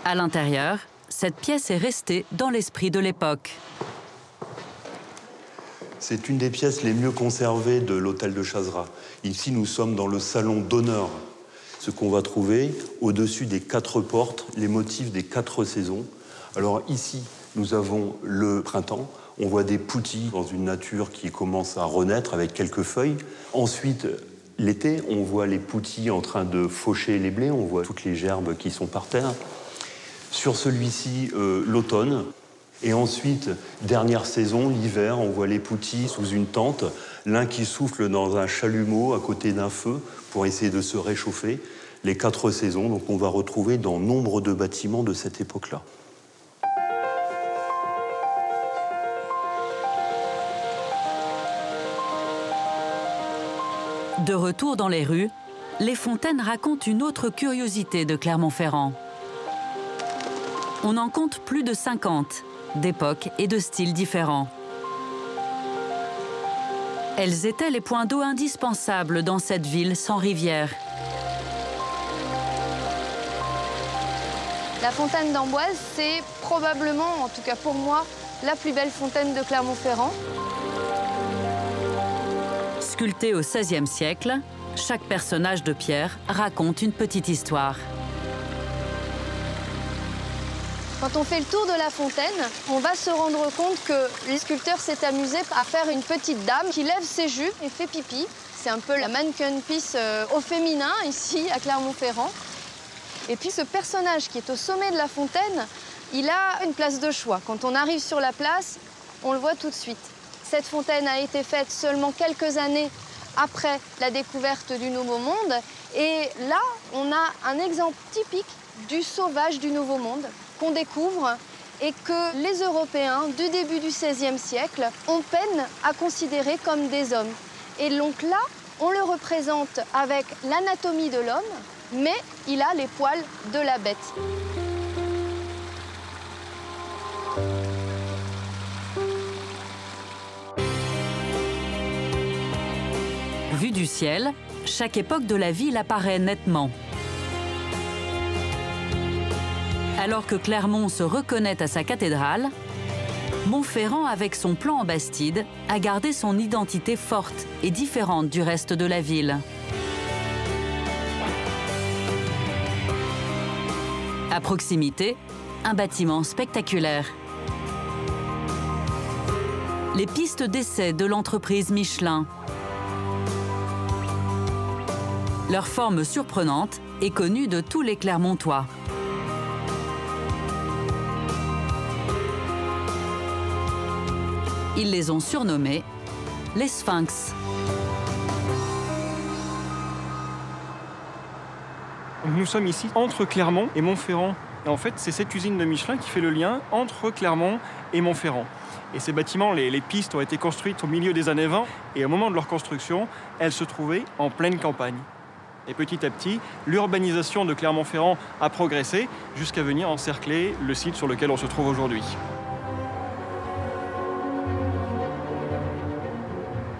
À l'intérieur, cette pièce est restée dans l'esprit de l'époque. C'est une des pièces les mieux conservées de l'hôtel de Chazera. Ici, nous sommes dans le salon d'honneur. Ce qu'on va trouver au-dessus des 4 portes, les motifs des 4 saisons. Alors ici, nous avons le printemps. On voit des poutis dans une nature qui commence à renaître avec quelques feuilles. Ensuite, l'été, on voit les poutis en train de faucher les blés. On voit toutes les gerbes qui sont par terre. Sur celui-ci, l'automne. Et ensuite, dernière saison, l'hiver, on voit les poutis sous une tente, l'un qui souffle dans un chalumeau à côté d'un feu pour essayer de se réchauffer. Les 4 saisons, donc on va retrouver dans nombre de bâtiments de cette époque-là. De retour dans les rues, les fontaines racontent une autre curiosité de Clermont-Ferrand. On en compte plus de 50, d'époques et de styles différents. Elles étaient les points d'eau indispensables dans cette ville sans rivière. La fontaine d'Amboise, c'est probablement, en tout cas pour moi, la plus belle fontaine de Clermont-Ferrand. Sculptée au XVIe siècle, chaque personnage de pierre raconte une petite histoire. Quand on fait le tour de la fontaine, on va se rendre compte que les sculpteurs s'est amusé à faire une petite dame qui lève ses jupes et fait pipi. C'est un peu la mannequin piece au féminin ici à Clermont-Ferrand. Et puis ce personnage qui est au sommet de la fontaine, il a une place de choix. Quand on arrive sur la place, on le voit tout de suite. Cette fontaine a été faite seulement quelques années après la découverte du Nouveau Monde. Et là, on a un exemple typique du sauvage du Nouveau Monde qu'on découvre et que les Européens du début du XVIe siècle ont peine à considérer comme des hommes. Et donc là, on le représente avec l'anatomie de l'homme, mais il a les poils de la bête. Vue du ciel, chaque époque de la ville apparaît nettement. Alors que Clermont se reconnaît à sa cathédrale, Montferrand, avec son plan en bastide, a gardé son identité forte et différente du reste de la ville. À proximité, un bâtiment spectaculaire. Les pistes d'essai de l'entreprise Michelin. Leur forme surprenante est connue de tous les Clermontois. Ils les ont surnommés les Sphinx. Nous sommes ici entre Clermont et Montferrand. Et en fait, c'est cette usine de Michelin qui fait le lien entre Clermont et Montferrand. Et ces bâtiments, les pistes ont été construites au milieu des années 20. Et au moment de leur construction, elles se trouvaient en pleine campagne. Et petit à petit, l'urbanisation de Clermont-Ferrand a progressé jusqu'à venir encercler le site sur lequel on se trouve aujourd'hui.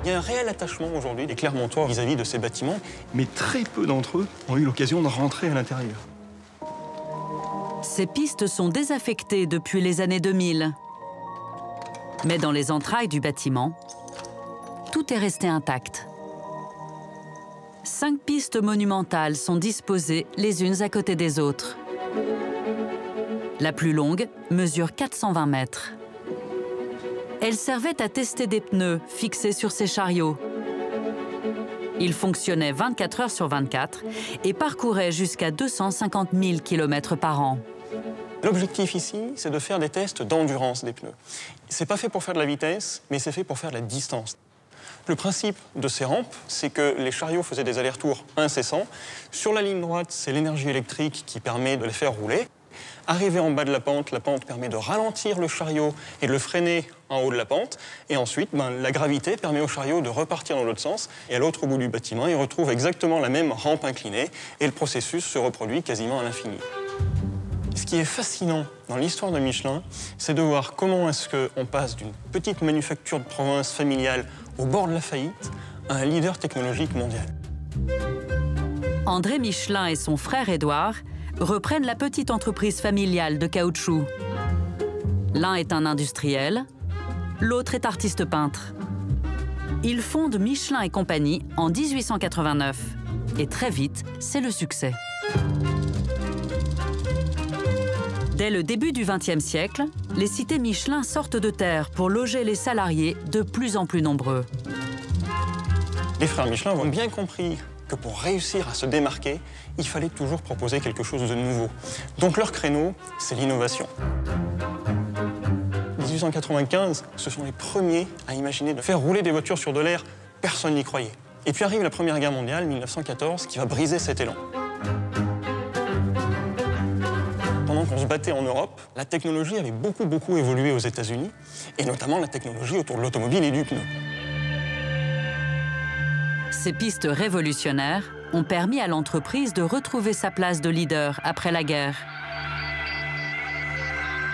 Il y a un réel attachement aujourd'hui des Clermontois vis-à-vis de ces bâtiments, mais très peu d'entre eux ont eu l'occasion de rentrer à l'intérieur. Ces pistes sont désaffectées depuis les années 2000. Mais dans les entrailles du bâtiment, tout est resté intact. 5 pistes monumentales sont disposées les unes à côté des autres. La plus longue mesure 420 mètres. Elle servait à tester des pneus fixés sur ces chariots. Ils fonctionnaient 24 heures sur 24 et parcouraient jusqu'à 250 000 km par an. L'objectif ici, c'est de faire des tests d'endurance des pneus. C'est pas fait pour faire de la vitesse, mais c'est fait pour faire de la distance. Le principe de ces rampes, c'est que les chariots faisaient des allers-retours incessants. Sur la ligne droite, c'est l'énergie électrique qui permet de les faire rouler. Arrivé en bas de la pente permet de ralentir le chariot et de le freiner en haut de la pente. Et ensuite, la gravité permet au chariot de repartir dans l'autre sens. Et à l'autre bout du bâtiment, il retrouve exactement la même rampe inclinée. Et le processus se reproduit quasiment à l'infini. Ce qui est fascinant dans l'histoire de Michelin, c'est de voir comment est-ce qu'on passe d'une petite manufacture de province familiale au bord de la faillite à un leader technologique mondial. André Michelin et son frère Édouard reprennent la petite entreprise familiale de caoutchouc. L'un est un industriel, l'autre est artiste peintre. Ils fondent Michelin et compagnie en 1889. Et très vite, c'est le succès. Dès le début du XXe siècle, les cités Michelin sortent de terre pour loger les salariés de plus en plus nombreux. Les frères Michelin ont bien compris que pour réussir à se démarquer, il fallait toujours proposer quelque chose de nouveau. Donc leur créneau, c'est l'innovation. 1895, ce sont les premiers à imaginer de faire rouler des voitures sur de l'air. Personne n'y croyait. Et puis arrive la Première Guerre mondiale, 1914, qui va briser cet élan. Pendant qu'on se battait en Europe, la technologie avait beaucoup évolué aux États-Unis, et notamment la technologie autour de l'automobile et du pneu. Ces pistes révolutionnaires ont permis à l'entreprise de retrouver sa place de leader après la guerre.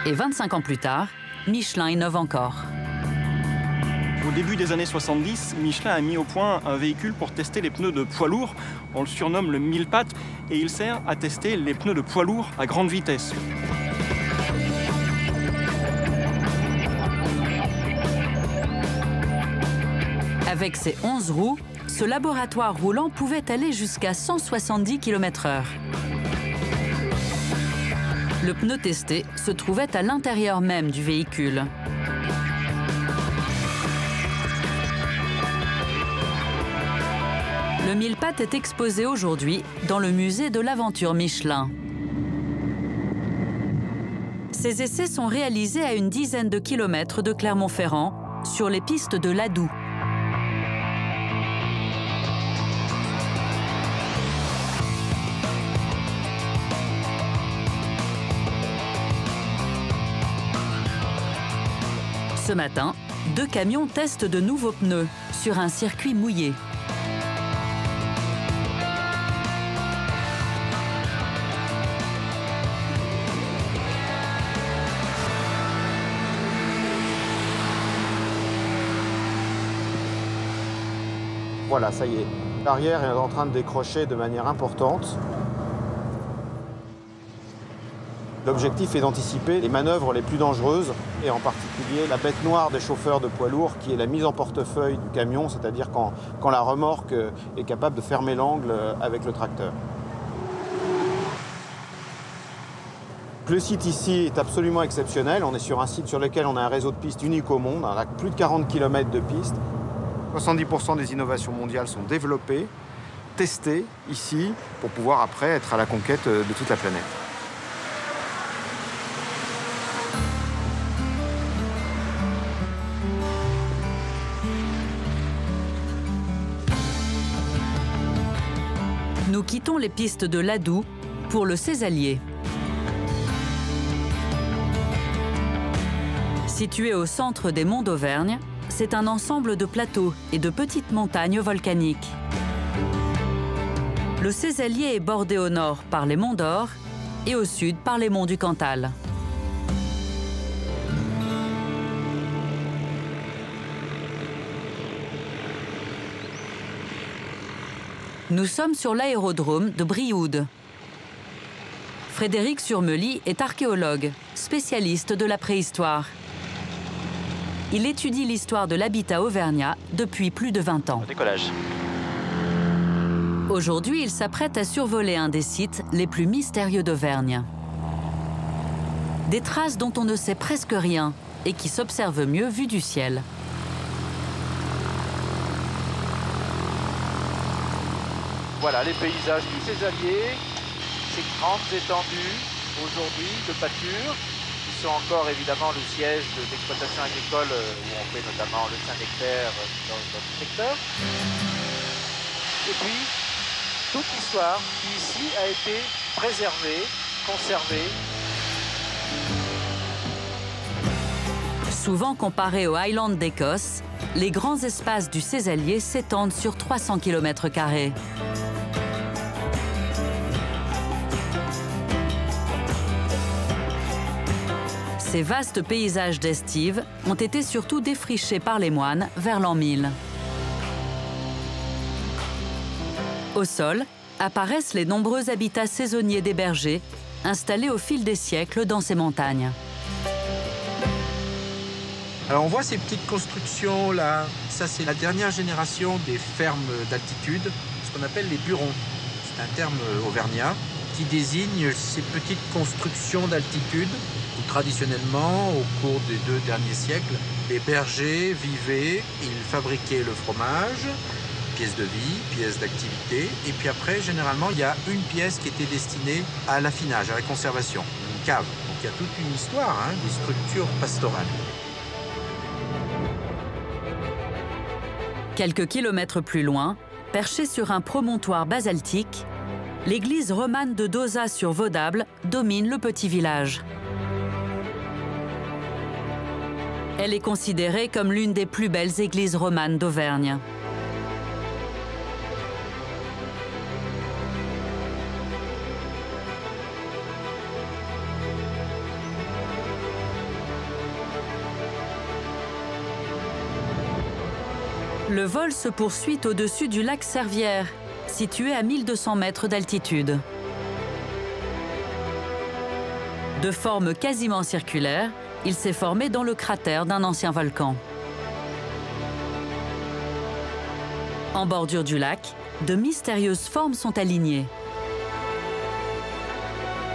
Et 25 ans plus tard, Michelin innove encore. Au début des années 70, Michelin a mis au point un véhicule pour tester les pneus de poids lourds. On le surnomme le 1000 pattes et il sert à tester les pneus de poids lourds à grande vitesse. Avec ses 11 roues, ce laboratoire roulant pouvait aller jusqu'à 170 km/h. Le pneu testé se trouvait à l'intérieur même du véhicule. Le 1000 pattes est exposé aujourd'hui dans le musée de l'aventure Michelin. Ces essais sont réalisés à une dizaine de kilomètres de Clermont-Ferrand, sur les pistes de l'Adoux. Ce matin, 2 camions testent de nouveaux pneus sur un circuit mouillé. Voilà, ça y est. L'arrière est en train de décrocher de manière importante. L'objectif est d'anticiper les manœuvres les plus dangereuses, et en particulier la bête noire des chauffeurs de poids lourds, qui est la mise en portefeuille du camion, c'est-à-dire quand la remorque est capable de fermer l'angle avec le tracteur. Le site ici est absolument exceptionnel. On est sur un site sur lequel on a un réseau de pistes unique au monde, avec plus de 40 km de pistes. 70% des innovations mondiales sont développées, testées ici, pour pouvoir après être à la conquête de toute la planète. Nous quittons les pistes de l'Adoux pour le Cézallier. Situé au centre des monts d'Auvergne, c'est un ensemble de plateaux et de petites montagnes volcaniques. Le Cézallier est bordé au nord par les monts d'Or et au sud par les monts du Cantal. Nous sommes sur l'aérodrome de Brioude. Frédéric Surmely est archéologue, spécialiste de la préhistoire. Il étudie l'histoire de l'habitat auvergnat depuis plus de 20 ans. Décollage. Aujourd'hui, il s'apprête à survoler un des sites les plus mystérieux d'Auvergne. Des traces dont on ne sait presque rien et qui s'observent mieux vues du ciel. Voilà les paysages du Cézallier, ces grandes étendues aujourd'hui de pâture, qui sont encore évidemment le siège de l'exploitation agricole où on fait notamment le Saint-Nectaire dans le secteur. Et puis, toute l'histoire qui ici a été préservée, conservée. Souvent comparés aux Highlands d'Écosse, les grands espaces du Cézallier s'étendent sur 300 km². Ces vastes paysages d'estive ont été surtout défrichés par les moines vers l'an 1000. Au sol apparaissent les nombreux habitats saisonniers des bergers, installés au fil des siècles dans ces montagnes. Alors on voit ces petites constructions là, ça c'est la dernière génération des fermes d'altitude, ce qu'on appelle les burons. C'est un terme auvergnat qui désigne ces petites constructions d'altitude où traditionnellement, au cours des 2 derniers siècles, les bergers vivaient, ils fabriquaient le fromage, pièces de vie, pièces d'activité, et puis après généralement il y a une pièce qui était destinée à l'affinage, à la conservation, une cave. Donc il y a toute une histoire, des structures pastorales. Quelques kilomètres plus loin, perchée sur un promontoire basaltique, l'église romane de Dauzat-sur-Vaudable domine le petit village. Elle est considérée comme l'une des plus belles églises romanes d'Auvergne. Le vol se poursuit au-dessus du lac Servières, situé à 1200 mètres d'altitude. De forme quasiment circulaire, il s'est formé dans le cratère d'un ancien volcan. En bordure du lac, de mystérieuses formes sont alignées.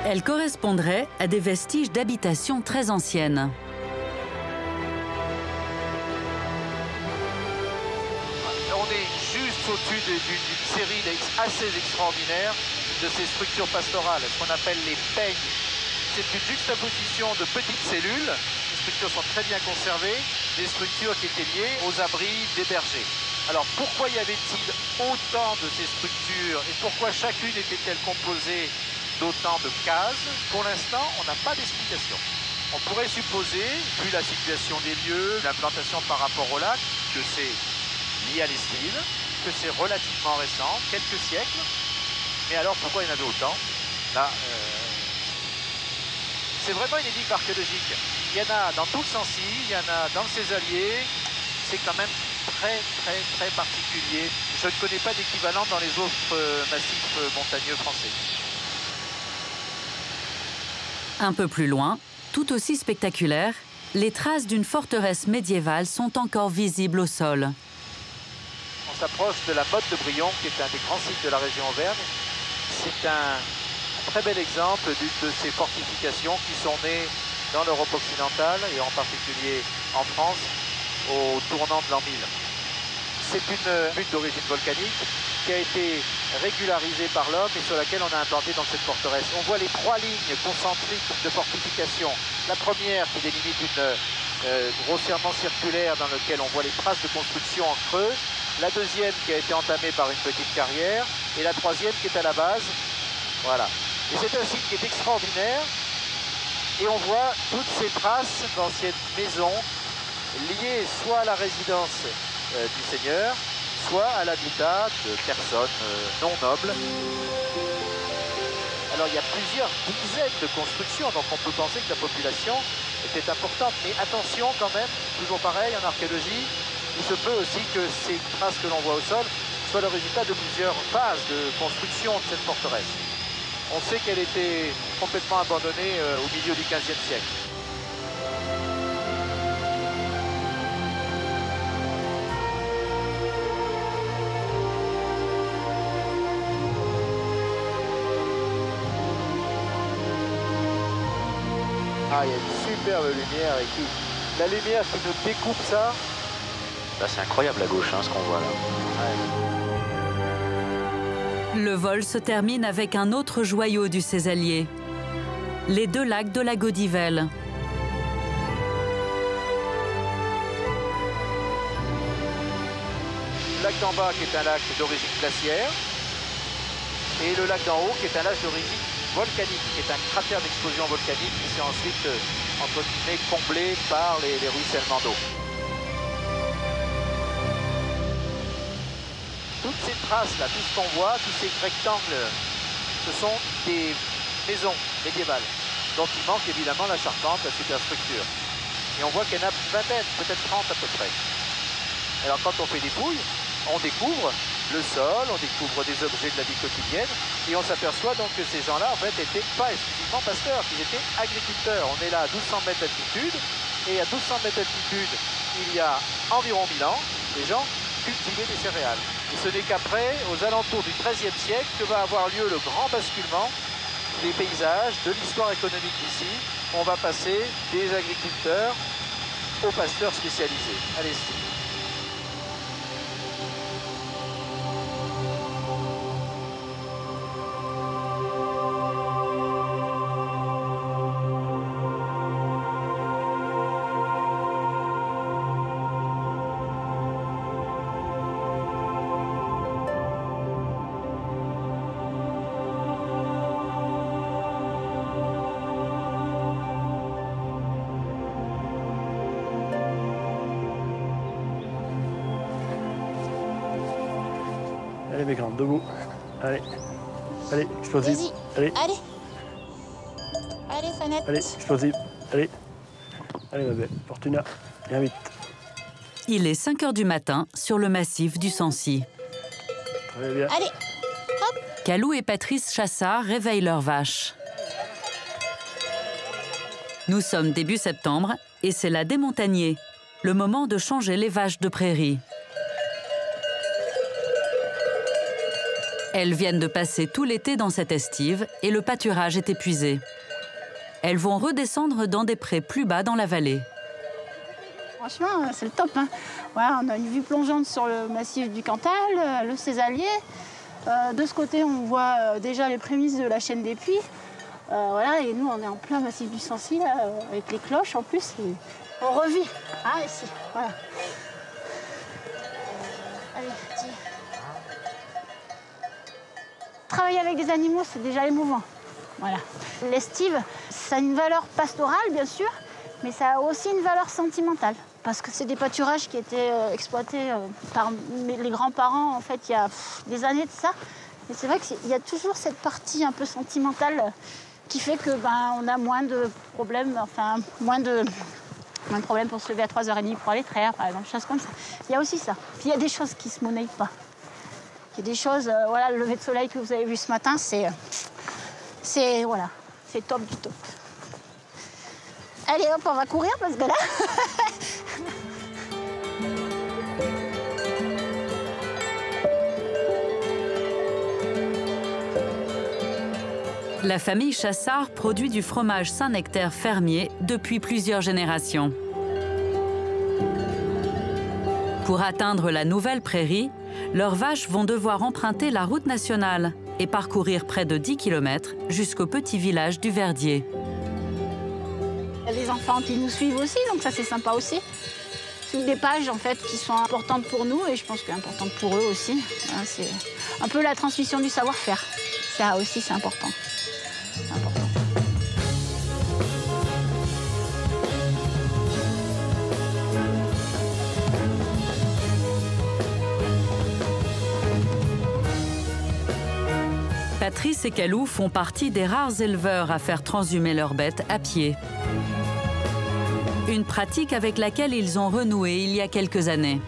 Elles correspondraient à des vestiges d'habitations très anciennes. Au-dessus d'une série assez extraordinaire de ces structures pastorales, ce qu'on appelle les peignes. C'est une juxtaposition de petites cellules, les structures sont très bien conservées, des structures qui étaient liées aux abris des bergers. Alors pourquoi y avait-il autant de ces structures et pourquoi chacune était-elle composée d'autant de cases? Pour l'instant, on n'a pas d'explication. On pourrait supposer, vu la situation des lieux, l'implantation par rapport au lac, que c'est lié à l'estive, que c'est relativement récent, quelques siècles. Mais alors, pourquoi il y en avait autant? Là, c'est vraiment une énigme archéologique. Il y en a dans tout le Sancy, il y en a dans le Césalier. C'est quand même très particulier. Je ne connais pas d'équivalent dans les autres massifs montagneux français. Un peu plus loin, tout aussi spectaculaire, les traces d'une forteresse médiévale sont encore visibles au sol. On s'approche de la Motte de Brion, qui est un des grands sites de la région Auvergne. C'est un très bel exemple d'une de ces fortifications qui sont nées dans l'Europe occidentale et en particulier en France au tournant de l'an 1000. C'est une butte d'origine volcanique qui a été régularisée par l'homme et sur laquelle on a implanté dans cette forteresse. On voit les 3 lignes concentriques de fortification. La première qui délimite une grossièrement circulaire dans laquelle on voit les traces de construction en creux. La deuxième qui a été entamée par une petite carrière et la troisième qui est à la base. Voilà. Et c'est un site qui est extraordinaire et on voit toutes ces traces d'anciennes maisons liées soit à la résidence du seigneur, soit à l'habitat de personnes non nobles. Alors il y a plusieurs dizaines de constructions, donc on peut penser que la population était importante. Mais attention quand même, toujours pareil en archéologie, il se peut aussi que ces traces que l'on voit au sol soient le résultat de plusieurs phases de construction de cette forteresse. On sait qu'elle était complètement abandonnée au milieu du XVe siècle. Ah, il y a une superbe lumière et la lumière qui nous découpe ça. Là, c'est incroyable à gauche, ce qu'on voit là. Ouais. Le vol se termine avec un autre joyau du Césalier, les 2 lacs de la Gaudivelle. Le lac d'en bas qui est un lac d'origine glaciaire et le lac d'en haut qui est un lac d'origine volcanique, qui est un cratère d'explosion volcanique qui s'est ensuite, entre guillemets, comblé par les ruissellements d'eau. Toutes ces traces-là, tout ce qu'on voit, tous ces rectangles, ce sont des maisons médiévales. dont il manque évidemment la charpente, la superstructure. Et on voit qu'il y en a une vingtaine, peut-être 30 à peu près. Alors quand on fait des fouilles, on découvre le sol, on découvre des objets de la vie quotidienne, et on s'aperçoit donc que ces gens-là, en fait, n'étaient pas exclusivement pasteurs, qu'ils étaient agriculteurs. On est là à 1200 mètres d'altitude, et à 1200 mètres d'altitude, il y a environ 1000 ans, les gens cultivaient des céréales. Et ce n'est qu'après, aux alentours du XIIIe siècle, que va avoir lieu le grand basculement des paysages, de l'histoire économique d'ici. On va passer des agriculteurs aux pasteurs spécialisés. Allez, Steve. Allez mes grands, debout. Allez. Allez, explosive. Allez. Allez. Allez, Fanette. Allez, explosive. Allez. Allez ma belle. Fortuna. Viens vite. Il est 5 h du matin sur le massif du Sancy. Très bien. Allez. Hop. Calou et Patrice Chassard réveillent leurs vaches. Nous sommes début septembre et c'est la démontagnée, le moment de changer les vaches de prairie. Elles viennent de passer tout l'été dans cette estive et le pâturage est épuisé. Elles vont redescendre dans des prés plus bas dans la vallée. Franchement, c'est le top. Hein. Voilà, on a une vue plongeante sur le massif du Cantal, le Césalier. De ce côté, on voit déjà les prémices de la chaîne des Puys. Voilà, et nous, on est en plein massif du Sancy, là, avec les cloches en plus. Et on revit. Ah, ici, voilà. Allez, petit. Travailler avec des animaux, c'est déjà émouvant. Voilà. L'estive, ça a une valeur pastorale, bien sûr, mais ça a aussi une valeur sentimentale. Parce que c'est des pâturages qui étaient exploités par les grands-parents, en fait, il y a des années de ça. Et c'est vrai qu'il y a toujours cette partie un peu sentimentale qui fait que on a moins de problèmes, enfin, moins de problèmes pour se lever à 3h30 pour aller traire, par exemple, des choses comme ça. Il y a aussi ça. Puis il y a des choses qui ne se monnaient pas. Il y a des choses, voilà, le lever de soleil que vous avez vu ce matin, c'est voilà, c'est top du top. Allez hop, on va courir parce que là... La famille Chassard produit du fromage Saint-Nectaire fermier depuis plusieurs générations. Pour atteindre la nouvelle prairie, leurs vaches vont devoir emprunter la route nationale et parcourir près de 10 km jusqu'au petit village du Verdier. Il y a des enfants qui nous suivent aussi, donc ça c'est sympa aussi. C'est des pages en fait qui sont importantes pour nous et je pense qu'elles sont importantes pour eux aussi. C'est un peu la transmission du savoir-faire. Ça aussi c'est important. Patrice et Calou font partie des rares éleveurs à faire transhumer leurs bêtes à pied. Une pratique avec laquelle ils ont renoué il y a quelques années.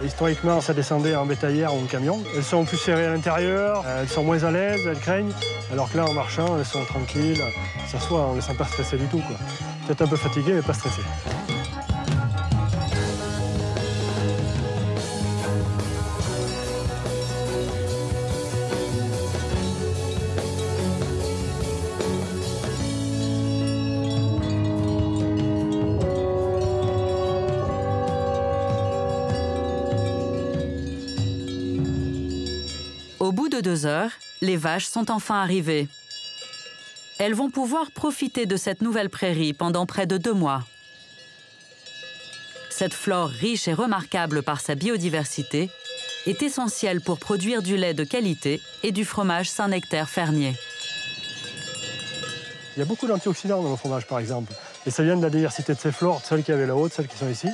Historiquement, ça descendait en bétaillère ou en camion. Elles sont plus serrées à l'intérieur, elles sont moins à l'aise, elles craignent. Alors que là, en marchant, elles sont tranquilles, elles s'assoient, on ne les sent pas stressées du tout, quoi. Peut-être un peu fatiguées, mais pas stressées. Au bout de 2 heures, les vaches sont enfin arrivées. Elles vont pouvoir profiter de cette nouvelle prairie pendant près de 2 mois. Cette flore riche et remarquable par sa biodiversité est essentielle pour produire du lait de qualité et du fromage Saint-Nectaire fermier. Il y a beaucoup d'antioxydants dans le fromage, par exemple. Et ça vient de la diversité de ces flores, celles qui avaient là-haut, celles qui sont ici.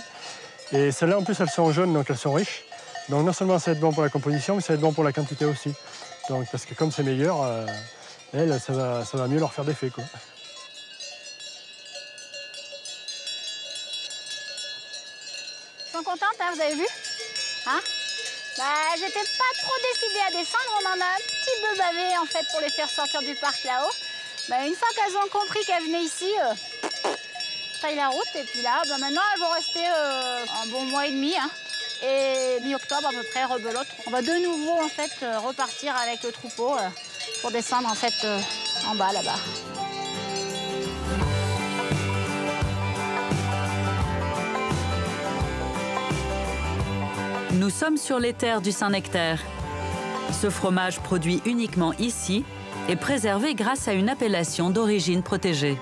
Et celles-là, en plus, elles sont jeunes, donc elles sont riches. Donc non seulement ça va être bon pour la composition, mais ça va être bon pour la quantité aussi. Donc, parce que comme c'est meilleur, elles, ça va mieux leur faire d'effet, quoi. Ils sont contentes, hein, vous avez vu, hein? Bah, j'étais pas trop décidée à descendre. On en a un petit peu bavé, en fait, pour les faire sortir du parc là-haut. Bah, une fois qu'elles ont compris qu'elles venaient ici, taillent la route. Et puis là, bah, maintenant, elles vont rester un bon mois et demi. Hein. Et mi-octobre, à peu près, rebelote. On va de nouveau, en fait, repartir avec le troupeau pour descendre, en fait, en bas, là-bas. Nous sommes sur les terres du Saint-Nectaire. Ce fromage produit uniquement ici est préservé grâce à une appellation d'origine protégée.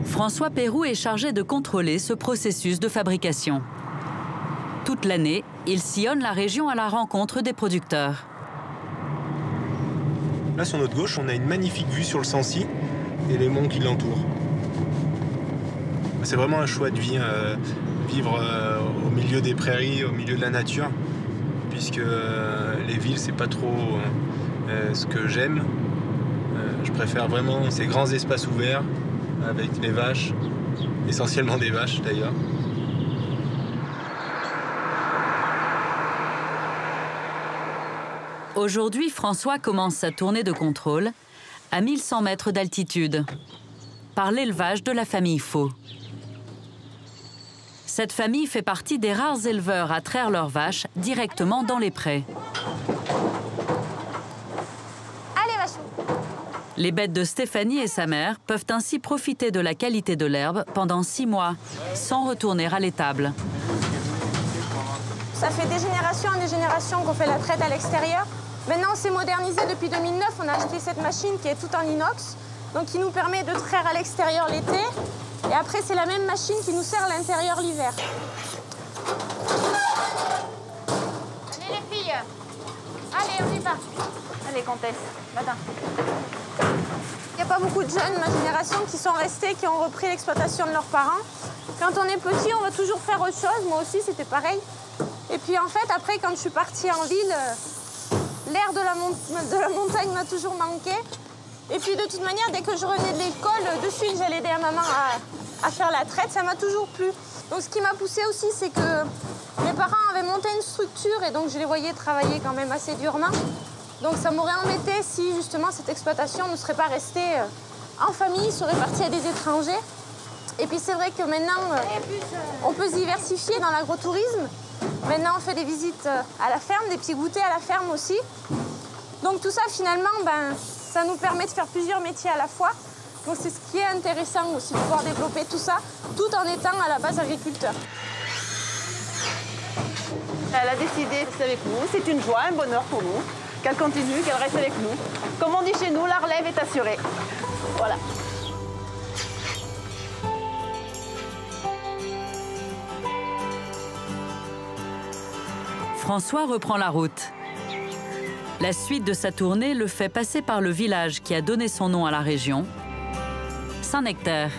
François Pérou est chargé de contrôler ce processus de fabrication. Toute l'année, il sillonne la région à la rencontre des producteurs. Là, sur notre gauche, on a une magnifique vue sur le Sancy et les monts qui l'entourent. C'est vraiment un choix de vie, vivre au milieu des prairies, au milieu de la nature, puisque les villes, c'est pas trop ce que j'aime. Je préfère vraiment ces grands espaces ouverts avec les vaches, essentiellement des vaches d'ailleurs. Aujourd'hui, François commence sa tournée de contrôle à 1100 mètres d'altitude, par l'élevage de la famille Faux. Cette famille fait partie des rares éleveurs à traire leurs vaches directement dans les prés. Allez, vachou. Les bêtes de Stéphanie et sa mère peuvent ainsi profiter de la qualité de l'herbe pendant 6 mois, sans retourner à l'étable. Ça fait des générations qu'on fait la traite à l'extérieur. Maintenant, on s'est modernisé depuis 2009. On a acheté cette machine qui est toute en inox, donc qui nous permet de traire à l'extérieur l'été. Et après, c'est la même machine qui nous sert à l'intérieur l'hiver. Allez, les filles. Allez, on y va. Allez, comtesse, va-t'en. Il n'y a pas beaucoup de jeunes de ma génération qui sont restés, qui ont repris l'exploitation de leurs parents. Quand on est petit, on va toujours faire autre chose. Moi aussi, c'était pareil. Et puis, en fait, après, quand je suis partie en ville, l'air de la montagne m'a toujours manqué. Et puis, de toute manière, dès que je revenais de l'école, de suite, j'allais aider à maman à faire la traite. Ça m'a toujours plu. Donc, ce qui m'a poussée aussi, c'est que mes parents avaient monté une structure et donc je les voyais travailler quand même assez durement. Donc, ça m'aurait embêté si, justement, cette exploitation ne serait pas restée en famille, serait partie à des étrangers. Et puis, c'est vrai que maintenant, on peut se diversifier dans l'agrotourisme. Maintenant, on fait des visites à la ferme, des petits goûters à la ferme aussi. Donc tout ça, finalement, ça nous permet de faire plusieurs métiers à la fois. Donc c'est ce qui est intéressant aussi, de pouvoir développer tout ça, tout en étant à la base agriculteur. Elle a décidé de rester avec nous. C'est une joie, un bonheur pour nous. Qu'elle continue, qu'elle reste avec nous. Comme on dit chez nous, la relève est assurée. Voilà. François reprend la route. La suite de sa tournée le fait passer par le village qui a donné son nom à la région, Saint-Nectaire.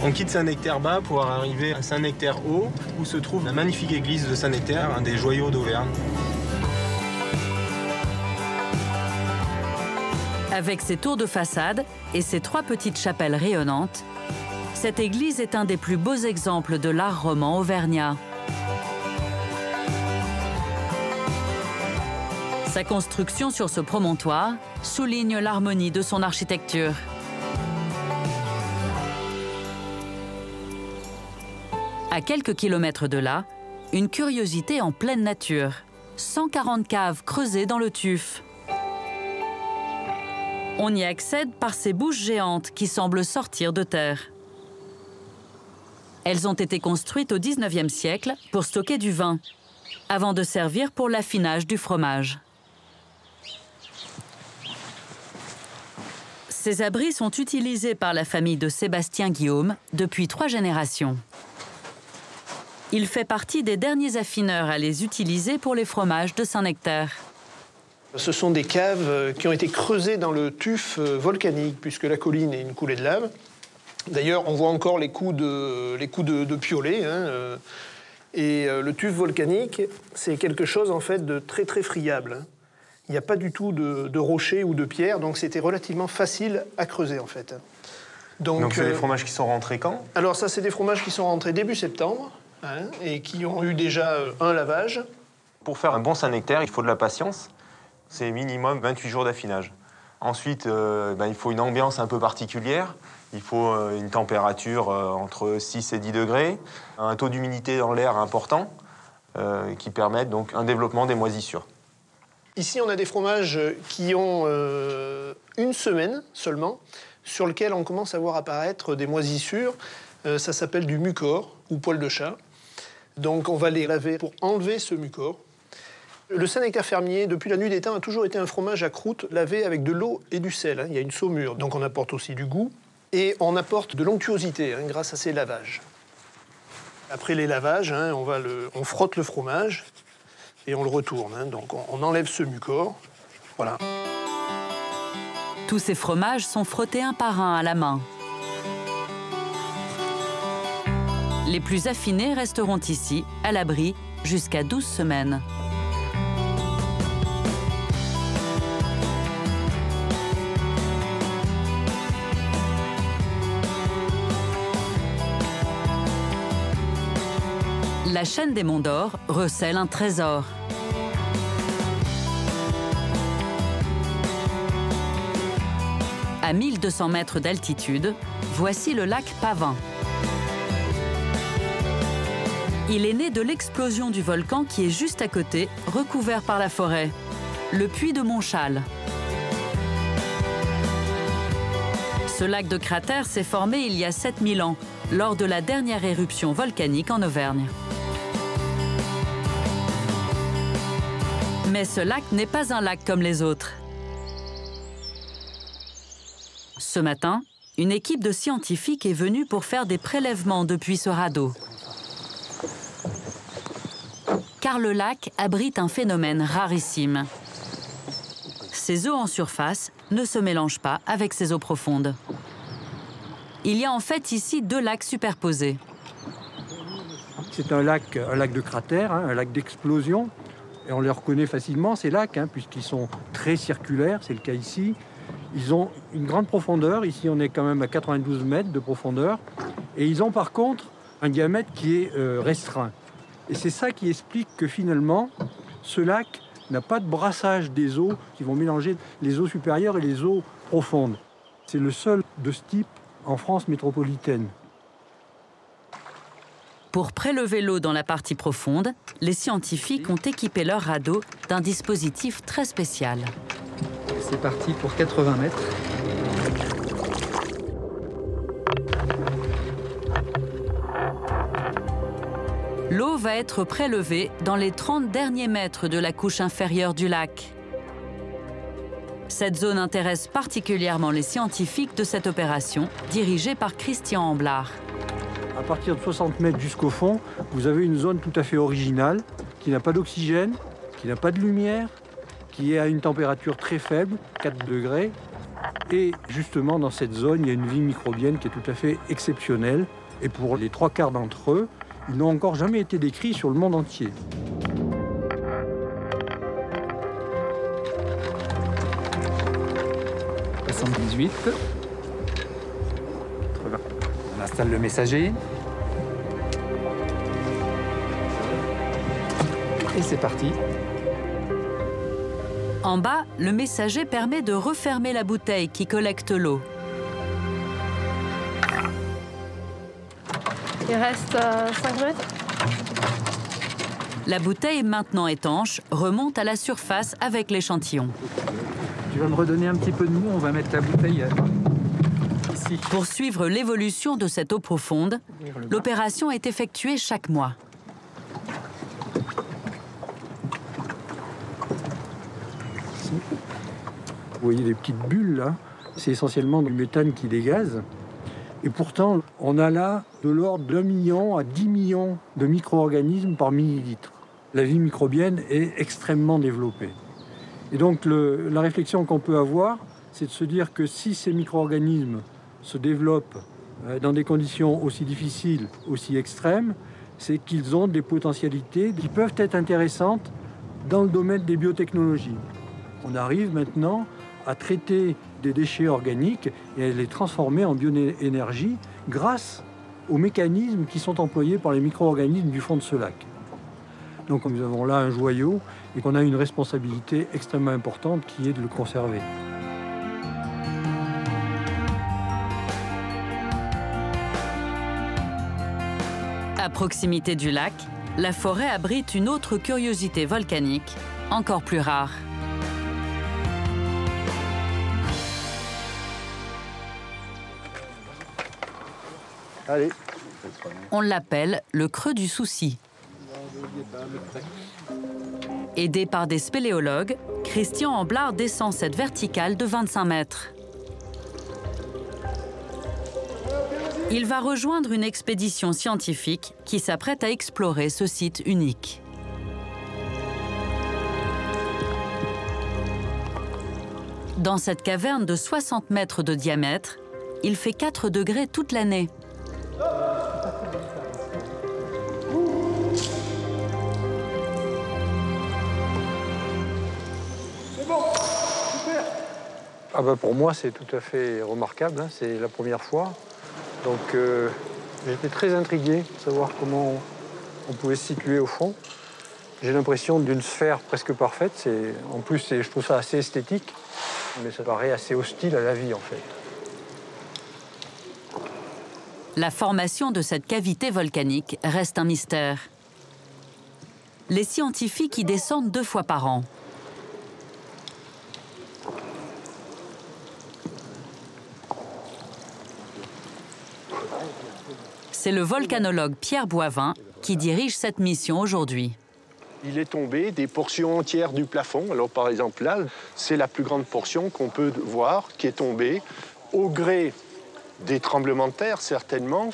On quitte Saint-Nectaire-Bas pour arriver à Saint-Nectaire-Haut, où se trouve la magnifique église de Saint-Nectaire, un des joyaux d'Auvergne. Avec ses tours de façade et ses 3 petites chapelles rayonnantes, cette église est un des plus beaux exemples de l'art roman auvergnat. Sa construction sur ce promontoire souligne l'harmonie de son architecture. À quelques kilomètres de là, une curiosité en pleine nature. 140 caves creusées dans le tuf. On y accède par ces bouches géantes qui semblent sortir de terre. Elles ont été construites au XIXe siècle pour stocker du vin, avant de servir pour l'affinage du fromage. Ces abris sont utilisés par la famille de Sébastien Guillaume depuis 3 générations. Il fait partie des derniers affineurs à les utiliser pour les fromages de Saint-Nectaire. Ce sont des caves qui ont été creusées dans le tuf volcanique, puisque la colline est une coulée de lave. D'ailleurs, on voit encore les coups de piolet. Hein, et le tuf volcanique, c'est quelque chose en fait de très très friable. Il n'y a pas du tout de rochers ou de pierres, donc c'était relativement facile à creuser en fait. Donc c'est des fromages qui sont rentrés quand? Alors ça, c'est des fromages qui sont rentrés début septembre, hein, et qui ont eu déjà un lavage. Pour faire un bon Saint-Nectaire, il faut de la patience. C'est minimum 28 jours d'affinage. Ensuite, il faut une ambiance un peu particulière. Il faut une température entre 6 et 10 degrés, un taux d'humidité dans l'air important qui permettent donc un développement des moisissures. Ici, on a des fromages qui ont une semaine seulement, sur lesquels on commence à voir apparaître des moisissures. Ça s'appelle du mucor ou poil de chat. Donc on va les laver pour enlever ce mucor. Le Saint-Nectaire fermier, depuis la nuit des temps, a toujours été un fromage à croûte lavé avec de l'eau et du sel. Hein. Il y a une saumure, donc on apporte aussi du goût. Et on apporte de l'onctuosité grâce à ces lavages. Après les lavages, hein, on frotte le fromage et on le retourne. Hein. Donc on enlève ce mucor. Voilà. Tous ces fromages sont frottés un par un à la main. Les plus affinés resteront ici, à l'abri, jusqu'à 12 semaines. La chaîne des Monts d'Or recèle un trésor. À 1200 mètres d'altitude, voici le lac Pavin. Il est né de l'explosion du volcan qui est juste à côté, recouvert par la forêt, le puits de Montchal. Ce lac de cratère s'est formé il y a 7000 ans, lors de la dernière éruption volcanique en Auvergne. Mais ce lac n'est pas un lac comme les autres. Ce matin, une équipe de scientifiques est venue pour faire des prélèvements depuis ce radeau. Car le lac abrite un phénomène rarissime. Ses eaux en surface ne se mélangent pas avec ses eaux profondes. Il y a en fait ici deux lacs superposés. C'est un lac de cratère, hein, un lac d'explosion. Et on les reconnaît facilement, ces lacs, hein, puisqu'ils sont très circulaires, c'est le cas ici. Ils ont une grande profondeur, ici on est quand même à 92 mètres de profondeur. Et ils ont par contre un diamètre qui est restreint. Et c'est ça qui explique que finalement, ce lac n'a pas de brassage des eaux qui vont mélanger les eaux supérieures et les eaux profondes. C'est le seul de ce type en France métropolitaine. Pour prélever l'eau dans la partie profonde, les scientifiques ont équipé leur radeau d'un dispositif très spécial. C'est parti pour 80 mètres. L'eau va être prélevée dans les 30 derniers mètres de la couche inférieure du lac. Cette zone intéresse particulièrement les scientifiques de cette opération, dirigée par Christian Amblard. À partir de 60 mètres jusqu'au fond, vous avez une zone tout à fait originale, qui n'a pas d'oxygène, qui n'a pas de lumière, qui est à une température très faible, 4 degrés. Et justement, dans cette zone, il y a une vie microbienne qui est tout à fait exceptionnelle. Et pour les 3/4 d'entre eux, ils n'ont encore jamais été décrits sur le monde entier. On installe le messager. Et c'est parti. En bas, le messager permet de refermer la bouteille qui collecte l'eau. Il reste 5 minutes. La bouteille, maintenant étanche, remonte à la surface avec l'échantillon. Tu vas me redonner un petit peu de mou, on va mettre la bouteille ici. Pour suivre l'évolution de cette eau profonde, l'opération est effectuée chaque mois. Vous voyez les petites bulles là, c'est essentiellement du méthane qui dégaze. Et pourtant, on a là de l'ordre d'1 million à 10 millions de micro-organismes par millilitre. La vie microbienne est extrêmement développée. Et donc la réflexion qu'on peut avoir, c'est de se dire que si ces micro-organismes se développent dans des conditions aussi difficiles, aussi extrêmes, c'est qu'ils ont des potentialités qui peuvent être intéressantes dans le domaine des biotechnologies. On arrive maintenant à traiter des déchets organiques et à les transformer en bioénergie grâce aux mécanismes qui sont employés par les micro-organismes du fond de ce lac. Donc nous avons là un joyau et qu'on a une responsabilité extrêmement importante qui est de le conserver. À proximité du lac, la forêt abrite une autre curiosité volcanique, encore plus rare. Allez. On l'appelle le creux du Souci. Aidé par des spéléologues, Christian Amblard descend cette verticale de 25 mètres. Il va rejoindre une expédition scientifique qui s'apprête à explorer ce site unique. Dans cette caverne de 60 mètres de diamètre, il fait 4 degrés toute l'année. Ah bah pour moi, c'est tout à fait remarquable, hein. C'est la première fois. Donc j'étais très intrigué de savoir comment on pouvait se situer au fond. J'ai l'impression d'une sphère presque parfaite. En plus, je trouve ça assez esthétique, mais ça paraît assez hostile à la vie, en fait. La formation de cette cavité volcanique reste un mystère. Les scientifiques y descendent 2 fois par an. C'est le volcanologue Pierre Boivin qui dirige cette mission aujourd'hui. Il est tombé des portions entières du plafond. Alors par exemple là, c'est la plus grande portion qu'on peut voir qui est tombée au gré des tremblements de terre certainement.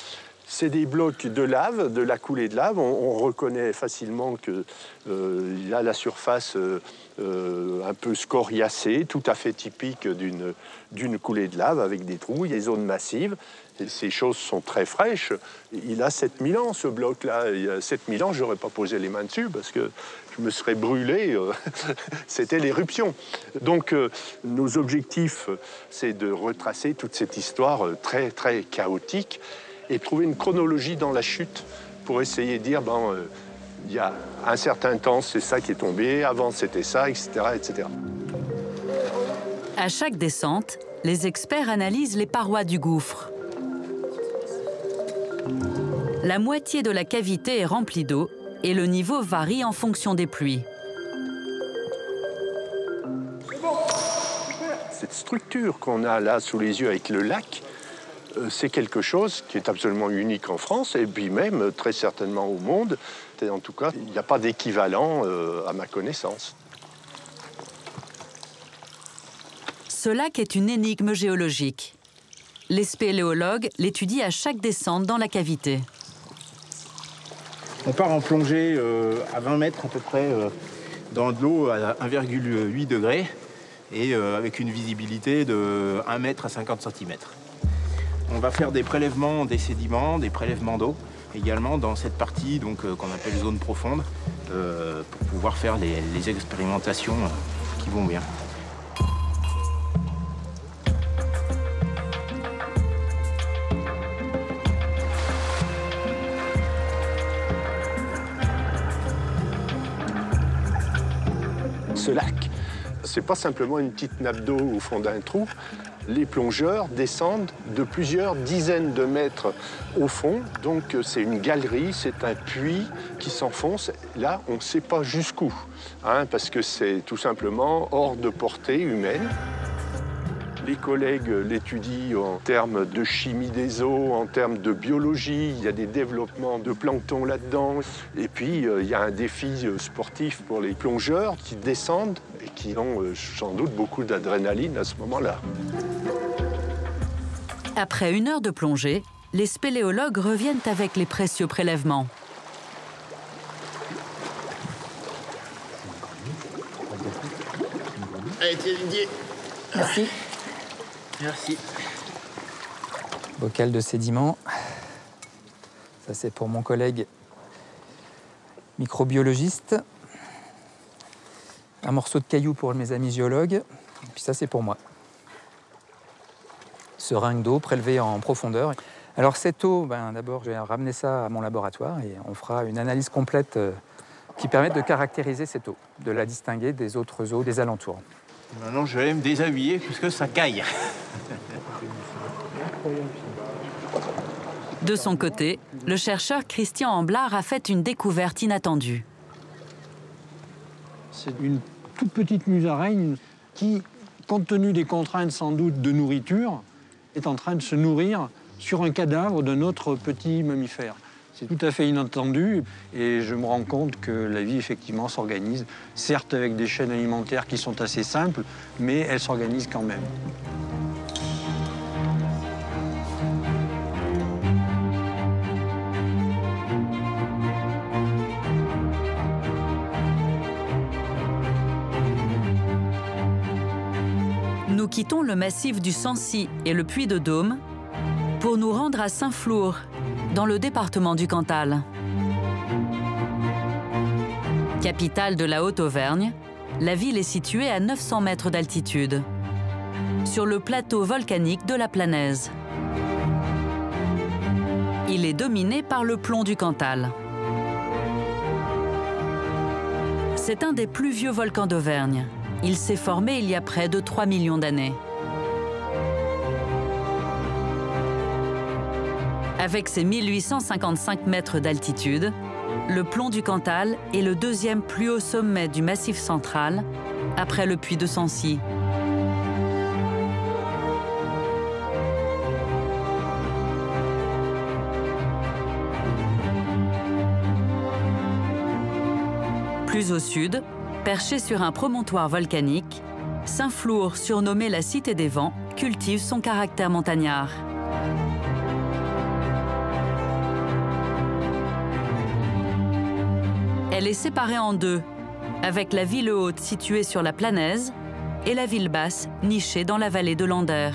C'est des blocs de lave, de la coulée de lave. On reconnaît facilement qu'il y a la surface un peu scoriacée, tout à fait typique d'une coulée de lave avec des trous, des zones massives. Et ces choses sont très fraîches. Il a 7000 ans, ce bloc-là. Il y a 7000 ans, je n'aurais pas posé les mains dessus parce que je me serais brûlé. C'était l'éruption. Donc, nos objectifs, c'est de retracer toute cette histoire très, très chaotique et trouver une chronologie dans la chute pour essayer de dire, il y a un certain temps, c'est ça qui est tombé, avant c'était ça, etc., etc. À chaque descente, les experts analysent les parois du gouffre. La moitié de la cavité est remplie d'eau et le niveau varie en fonction des pluies. Cette structure qu'on a là sous les yeux avec le lac, c'est quelque chose qui est absolument unique en France et puis même très certainement au monde. Et en tout cas, il n'y a pas d'équivalent à ma connaissance. Ce lac est une énigme géologique. Les spéléologues l'étudient à chaque descente dans la cavité. On part en plongée à 20 mètres à peu près dans de l'eau à 1,8 degrés et avec une visibilité de 1 mètre à 50 cm. On va faire des prélèvements des sédiments, des prélèvements d'eau également dans cette partie qu'on appelle zone profonde pour pouvoir faire les expérimentations qui vont bien. Ce lac, c'est pas simplement une petite nappe d'eau au fond d'un trou. Les plongeurs descendent de plusieurs dizaines de mètres au fond. Donc c'est une galerie, c'est un puits qui s'enfonce. Là, on ne sait pas jusqu'où, parce que c'est tout simplement hors de portée humaine. Les collègues l'étudient en termes de chimie des eaux, en termes de biologie. Il y a des développements de plancton là-dedans. Et puis, il y a un défi sportif pour les plongeurs qui descendent et qui ont sans doute beaucoup d'adrénaline à ce moment-là. Après 1 heure de plongée, les spéléologues reviennent avec les précieux prélèvements. Allez, tiens, Didier. Merci. Merci. Bocal de sédiments. Ça, c'est pour mon collègue microbiologiste. Un morceau de caillou pour mes amis géologues. Et puis ça, c'est pour moi. Seringue d'eau prélevée en profondeur. Alors cette eau, d'abord, je vais ramener ça à mon laboratoire et on fera une analyse complète qui permet de caractériser cette eau, de la distinguer des autres eaux des alentours. Maintenant, je vais me déshabiller puisque ça caille. De son côté, le chercheur Christian Amblard a fait une découverte inattendue. C'est une toute petite musaraigne qui, compte tenu des contraintes sans doute de nourriture, est en train de se nourrir sur un cadavre d'un autre petit mammifère. C'est tout à fait inattendu et je me rends compte que la vie, effectivement, s'organise, certes avec des chaînes alimentaires qui sont assez simples, mais elle s'organise quand même. Nous quittons le massif du Sancy et le Puy de Dôme pour nous rendre à Saint-Flour, dans le département du Cantal. Capitale de la Haute-Auvergne, la ville est située à 900 mètres d'altitude, sur le plateau volcanique de la Planaise. Il est dominé par le plomb du Cantal. C'est un des plus vieux volcans d'Auvergne. Il s'est formé il y a près de 3 millions d'années. Avec ses 1855 mètres d'altitude, le plomb du Cantal est le 2e plus haut sommet du Massif central, après le puy de Sancy. Plus au sud, perché sur un promontoire volcanique, Saint-Flour, surnommé la Cité des Vents, cultive son caractère montagnard. Elle est séparée en deux, avec la ville haute située sur la Planaise et la ville basse nichée dans la vallée de l'Ander.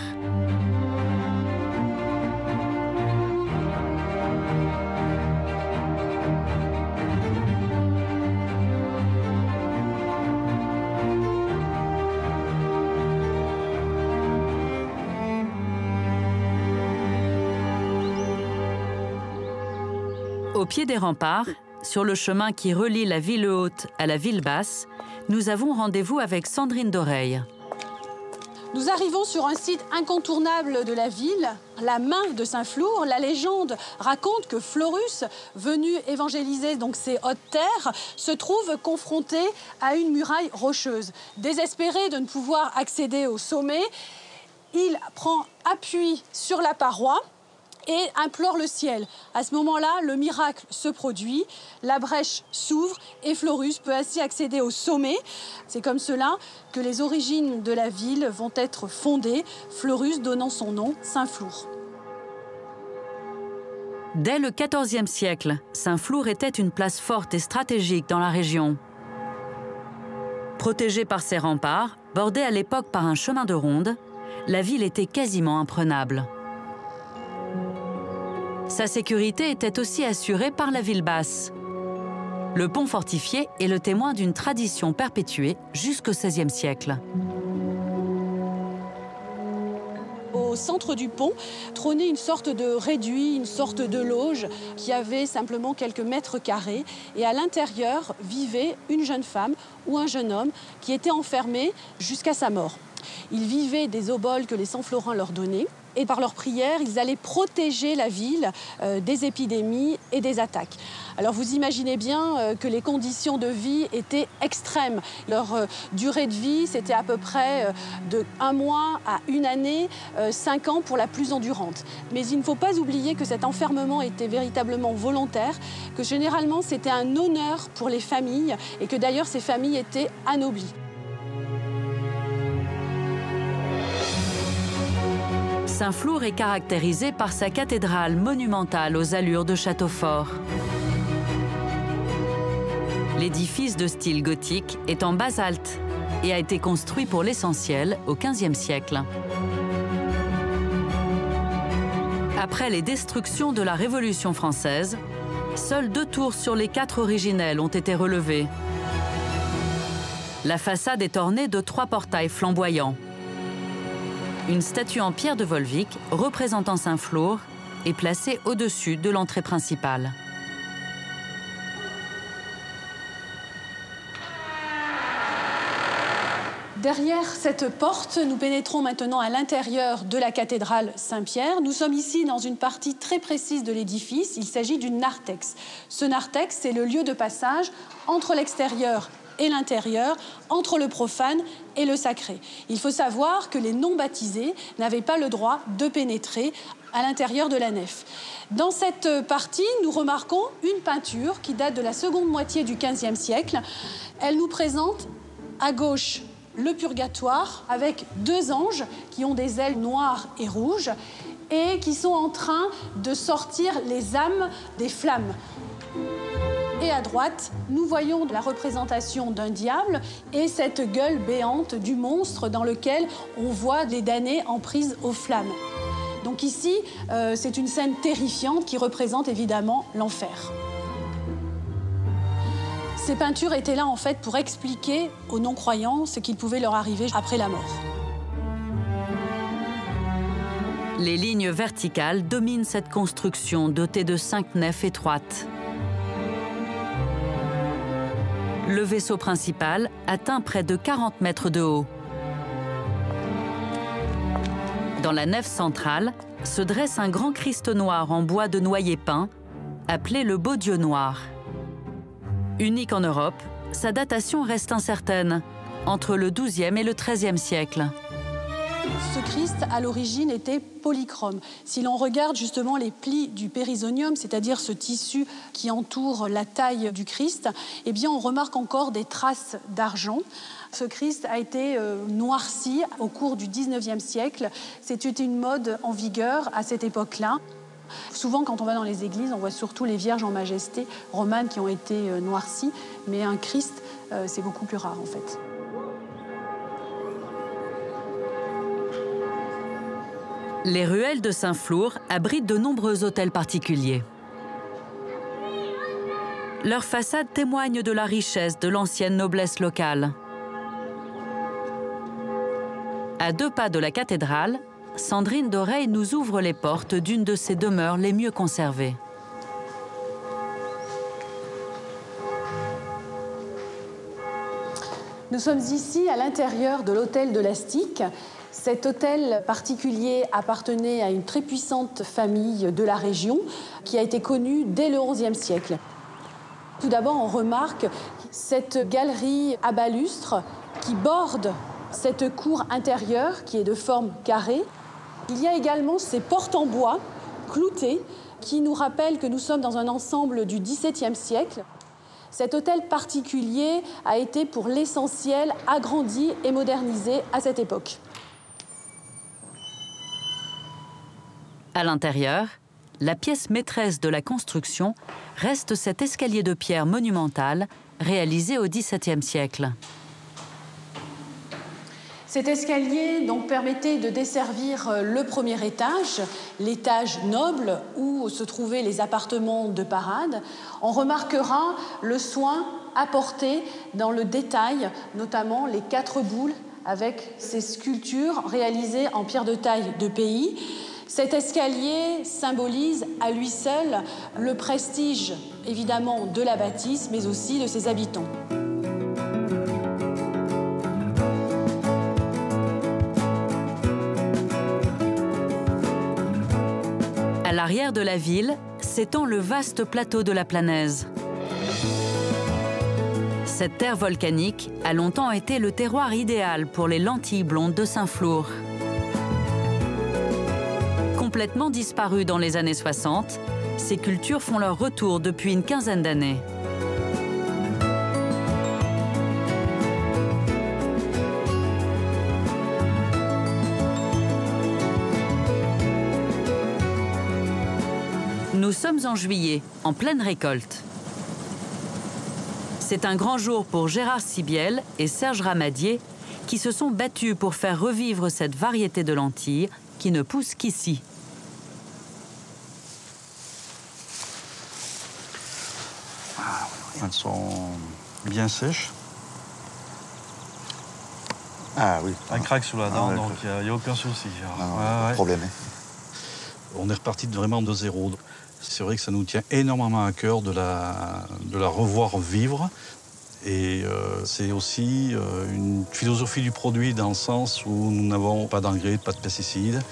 Au pied des remparts, sur le chemin qui relie la ville haute à la ville basse, nous avons rendez-vous avec Sandrine Doreille. Nous arrivons sur un site incontournable de la ville, la main de Saint-Flour. La légende raconte que Florus, venu évangéliser donc ces hautes terres, se trouve confronté à une muraille rocheuse. Désespéré de ne pouvoir accéder au sommet, il prend appui sur la paroi et implore le ciel. À ce moment-là, le miracle se produit, la brèche s'ouvre et Florus peut ainsi accéder au sommet. C'est comme cela que les origines de la ville vont être fondées, Florus donnant son nom, Saint-Flour. Dès le XIVe siècle, Saint-Flour était une place forte et stratégique dans la région. Protégée par ses remparts, bordée à l'époque par un chemin de ronde, la ville était quasiment imprenable. Sa sécurité était aussi assurée par la ville basse. Le pont fortifié est le témoin d'une tradition perpétuée jusqu'au XVIe siècle. Au centre du pont trônait une sorte de réduit, une sorte de loge qui avait simplement quelques mètres carrés. Et à l'intérieur vivait une jeune femme ou un jeune homme qui était enfermé jusqu'à sa mort. Ils vivaient des oboles que les Saint-Florins leur donnaient. Et par leurs prières, ils allaient protéger la ville des épidémies et des attaques. Alors vous imaginez bien que les conditions de vie étaient extrêmes. Leur durée de vie, c'était à peu près de 1 mois à 1 année, 5 ans pour la plus endurante. Mais il ne faut pas oublier que cet enfermement était véritablement volontaire, que généralement c'était un honneur pour les familles et que d'ailleurs ces familles étaient anoblies. Saint-Flour est caractérisé par sa cathédrale monumentale aux allures de château fort. L'édifice de style gothique est en basalte et a été construit pour l'essentiel au XVe siècle. Après les destructions de la Révolution française, seules 2 tours sur les 4 originelles ont été relevées. La façade est ornée de 3 portails flamboyants. Une statue en pierre de Volvic représentant Saint-Flour est placée au-dessus de l'entrée principale. Derrière cette porte, nous pénétrons maintenant à l'intérieur de la cathédrale Saint-Pierre. Nous sommes ici dans une partie très précise de l'édifice. Il s'agit d'une narthex. Ce narthex, c'est le lieu de passage entre l'extérieur et l'intérieur, entre le profane et le sacré. Il faut savoir que les non-baptisés n'avaient pas le droit de pénétrer à l'intérieur de la nef. Dans cette partie, nous remarquons une peinture qui date de la seconde moitié du XVe siècle. Elle nous présente à gauche le purgatoire avec 2 anges qui ont des ailes noires et rouges et qui sont en train de sortir les âmes des flammes. Et à droite, nous voyons la représentation d'un diable et cette gueule béante du monstre dans lequel on voit les damnés en prise aux flammes. Donc ici, c'est une scène terrifiante qui représente évidemment l'enfer. Ces peintures étaient là en fait pour expliquer aux non-croyants ce qu'il pouvait leur arriver après la mort. Les lignes verticales dominent cette construction dotée de 5 nefs étroites. Le vaisseau principal atteint près de 40 mètres de haut. Dans la nef centrale se dresse un grand Christ noir en bois de noyer peint, appelé le Beau Dieu noir. Unique en Europe, sa datation reste incertaine, entre le XIIe et le XIIIe siècle. Ce Christ, à l'origine, était polychrome. Si l'on regarde justement les plis du périsonium, c'est-à-dire ce tissu qui entoure la taille du Christ, eh bien, on remarque encore des traces d'argent. Ce Christ a été noirci au cours du XIXe siècle. C'était une mode en vigueur à cette époque-là. Souvent, quand on va dans les églises, on voit surtout les Vierges en majesté romanes qui ont été noircies, mais un Christ, c'est beaucoup plus rare en fait. Les ruelles de Saint-Flour abritent de nombreux hôtels particuliers. Leurs façades témoignent de la richesse de l'ancienne noblesse locale. À 2 pas de la cathédrale, Sandrine Doreille nous ouvre les portes d'une de ses demeures les mieux conservées. Nous sommes ici à l'intérieur de l'hôtel de l'Astic. Cet hôtel particulier appartenait à une très puissante famille de la région qui a été connue dès le XIe siècle. Tout d'abord, on remarque cette galerie à balustres qui borde cette cour intérieure qui est de forme carrée. Il y a également ces portes en bois cloutées qui nous rappellent que nous sommes dans un ensemble du XVIIe siècle. Cet hôtel particulier a été pour l'essentiel agrandi et modernisé à cette époque. À l'intérieur, la pièce maîtresse de la construction reste cet escalier de pierre monumental réalisé au XVIIe siècle. Cet escalier donc, permettait de desservir le premier étage, l'étage noble où se trouvaient les appartements de parade. On remarquera le soin apporté dans le détail, notamment les 4 boules avec ces sculptures réalisées en pierre de taille de pays. Cet escalier symbolise à lui seul le prestige, évidemment, de la bâtisse, mais aussi de ses habitants. À l'arrière de la ville s'étend le vaste plateau de la Planaise. Cette terre volcanique a longtemps été le terroir idéal pour les lentilles blondes de Saint-Flour. Complètement disparues dans les années 60, ces cultures font leur retour depuis une quinzaine d'années. Nous sommes en juillet, en pleine récolte. C'est un grand jour pour Gérard Sibiel et Serge Ramadier qui se sont battus pour faire revivre cette variété de lentilles qui ne pousse qu'ici. Elles sont bien sèches. Ah oui. Un craque sous la dent, donc il n'y a aucun souci. Pas de problème. On est reparti vraiment de zéro. C'est vrai que ça nous tient énormément à cœur de la revoir vivre. Et c'est aussi une philosophie du produit dans le sens où nous n'avons pas d'engrais, pas de pesticides.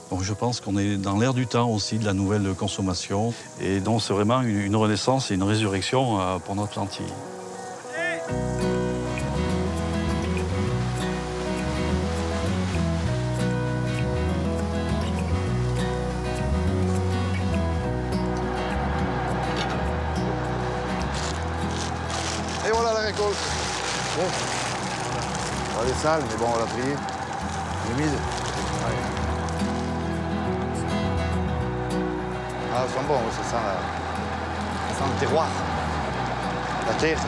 Donc je pense qu'on est dans l'ère du temps aussi de la nouvelle consommation. Et donc c'est vraiment une renaissance et une résurrection pour notre lentille. Et voilà la récolte. Bon. Elle est sale, mais bon, on l'a triée. Humide. Ah, elles sont bonnes, ça sent le terroir, la terre.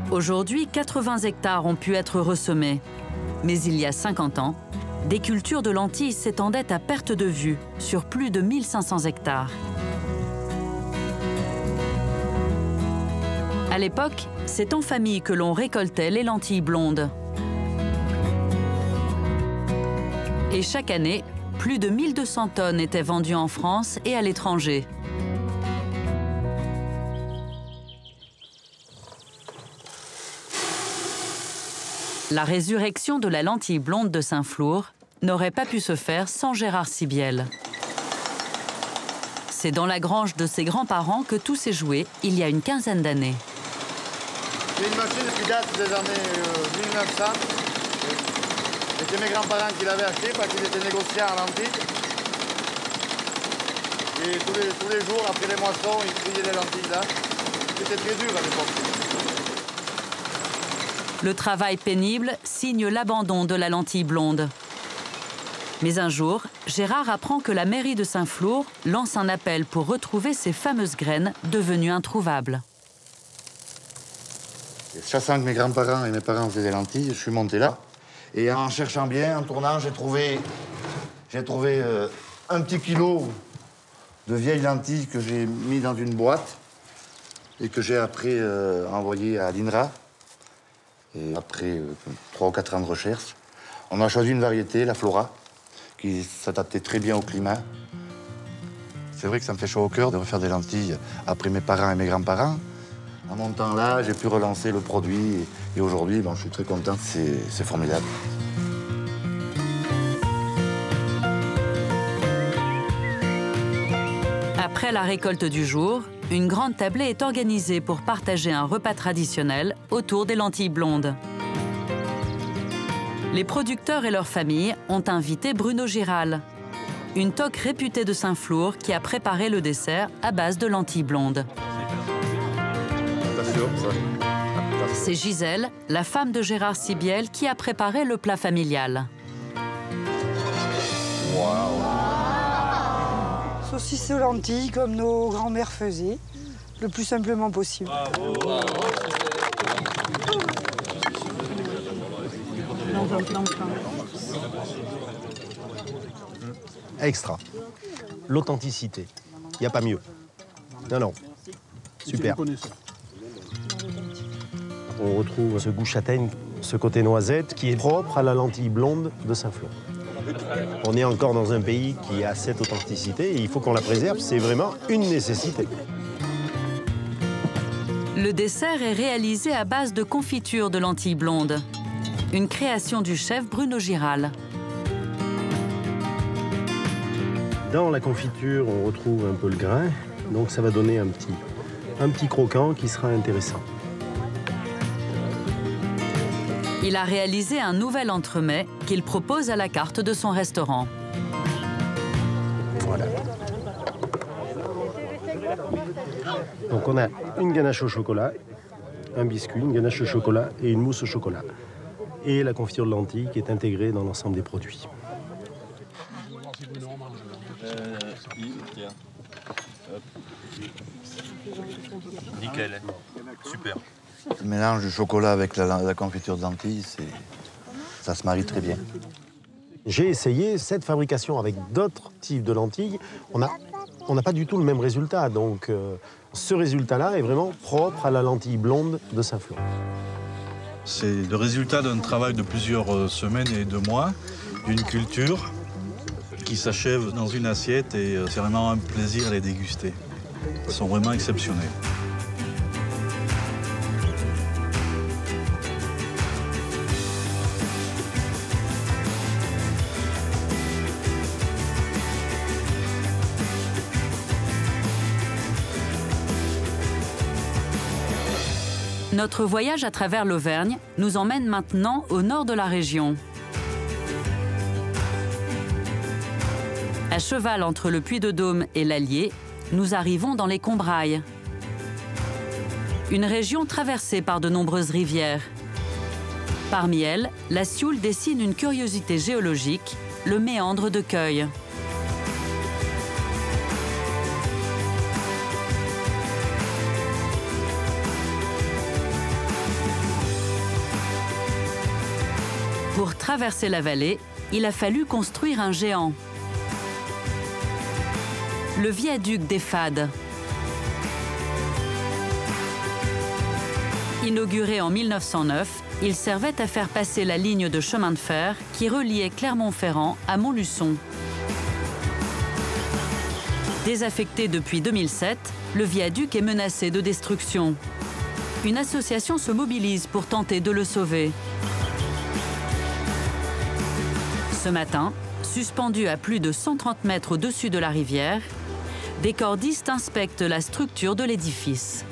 Aujourd'hui, 80 hectares ont pu être ressemés. Mais il y a 50 ans, des cultures de lentilles s'étendaient à perte de vue sur plus de 1500 hectares. À l'époque, c'est en famille que l'on récoltait les lentilles blondes. Et chaque année, plus de 1200 tonnes étaient vendues en France et à l'étranger. La résurrection de la lentille blonde de Saint-Flour n'aurait pas pu se faire sans Gérard Sibiel. C'est dans la grange de ses grands-parents que tout s'est joué il y a une quinzaine d'années. C'est une machine qui date des années 1900. C'était mes grands-parents qui l'avaient acheté parce qu'ils étaient négociants en lentilles. Et tous les jours, après les moissons, ils triaient les lentilles là. C'était très dur à l'époque. Le travail pénible signe l'abandon de la lentille blonde. Mais un jour, Gérard apprend que la mairie de Saint-Flour lance un appel pour retrouver ces fameuses graines devenues introuvables. Chassant que mes grands-parents et mes parents faisaient des lentilles, je suis monté là. Et en cherchant bien, en tournant, j'ai trouvé un petit kilo de vieilles lentilles que j'ai mis dans une boîte et que j'ai après envoyé à l'INRA. Et après 3 ou 4 ans de recherche, on a choisi une variété, la Flora, qui s'adaptait très bien au climat. C'est vrai que ça me fait chaud au cœur de refaire des lentilles après mes parents et mes grands-parents. En montant là, j'ai pu relancer le produit et aujourd'hui, je suis très content. C'est formidable. Après la récolte du jour, une grande tablée est organisée pour partager un repas traditionnel autour des lentilles blondes. Les producteurs et leurs familles ont invité Bruno Giral, une toque réputée de Saint-Flour qui a préparé le dessert à base de lentilles blondes. C'est Gisèle, la femme de Gérard Sibiel, qui a préparé le plat familial. Saucisse aux lentilles, comme nos grands-mères faisaient, le plus simplement possible. Extra. L'authenticité. Il n'y a pas mieux. Non. Super. On retrouve ce goût châtaigne, ce côté noisette qui est propre à la lentille blonde de Saint-Flour. On est encore dans un pays qui a cette authenticité et il faut qu'on la préserve, c'est vraiment une nécessité. Le dessert est réalisé à base de confiture de lentilles blondes, une création du chef Bruno Giral. Dans la confiture, on retrouve un peu le grain, donc ça va donner un petit croquant qui sera intéressant. Il a réalisé un nouvel entremets qu'il propose à la carte de son restaurant. Voilà. Donc on a une ganache au chocolat, un biscuit, une ganache au chocolat et une mousse au chocolat. Et la confiture de lentilles qui est intégrée dans l'ensemble des produits. Tiens. Nickel. Super. Le mélange du chocolat avec la confiture d'Antilles, ça se marie très bien. J'ai essayé cette fabrication avec d'autres types de lentilles. On n'a pas du tout le même résultat. Donc ce résultat-là est vraiment propre à la lentille blonde de Saint-Flour. C'est le résultat d'un travail de plusieurs semaines et de mois, d'une culture qui s'achève dans une assiette et c'est vraiment un plaisir à les déguster. Ils sont vraiment exceptionnels. Notre voyage à travers l'Auvergne nous emmène maintenant au nord de la région. À cheval entre le Puy-de-Dôme et l'Allier, nous arrivons dans les Combrailles. Une région traversée par de nombreuses rivières. Parmi elles, la Sioule dessine une curiosité géologique, le méandre de Queuille. Pour traverser la vallée, il a fallu construire un géant. Le viaduc des Fades. Inauguré en 1909, il servait à faire passer la ligne de chemin de fer qui reliait Clermont-Ferrand à Montluçon. Désaffecté depuis 2007, le viaduc est menacé de destruction. Une association se mobilise pour tenter de le sauver. Ce matin, suspendu à plus de 130 mètres au-dessus de la rivière, des cordistes inspectent la structure de l'édifice.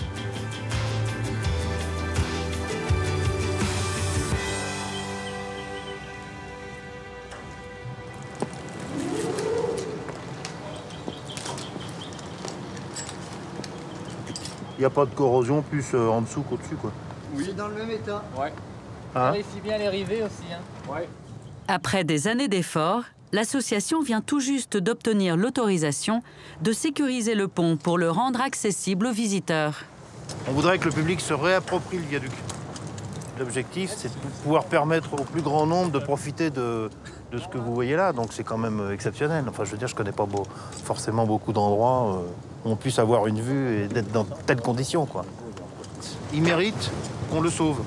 Il n'y a pas de corrosion plus en dessous qu'au-dessus, quoi. Oui. C'est dans le même état. Ouais. Vérifie bien les rivets aussi. Hein. Ouais. Après des années d'efforts, l'association vient tout juste d'obtenir l'autorisation de sécuriser le pont pour le rendre accessible aux visiteurs. On voudrait que le public se réapproprie le viaduc. L'objectif, c'est de pouvoir permettre au plus grand nombre de profiter de ce que vous voyez là. Donc c'est quand même exceptionnel. Enfin, je veux dire, je ne connais pas forcément beaucoup d'endroits où on puisse avoir une vue et d'être dans telles conditions, quoi. Il mérite qu'on le sauve.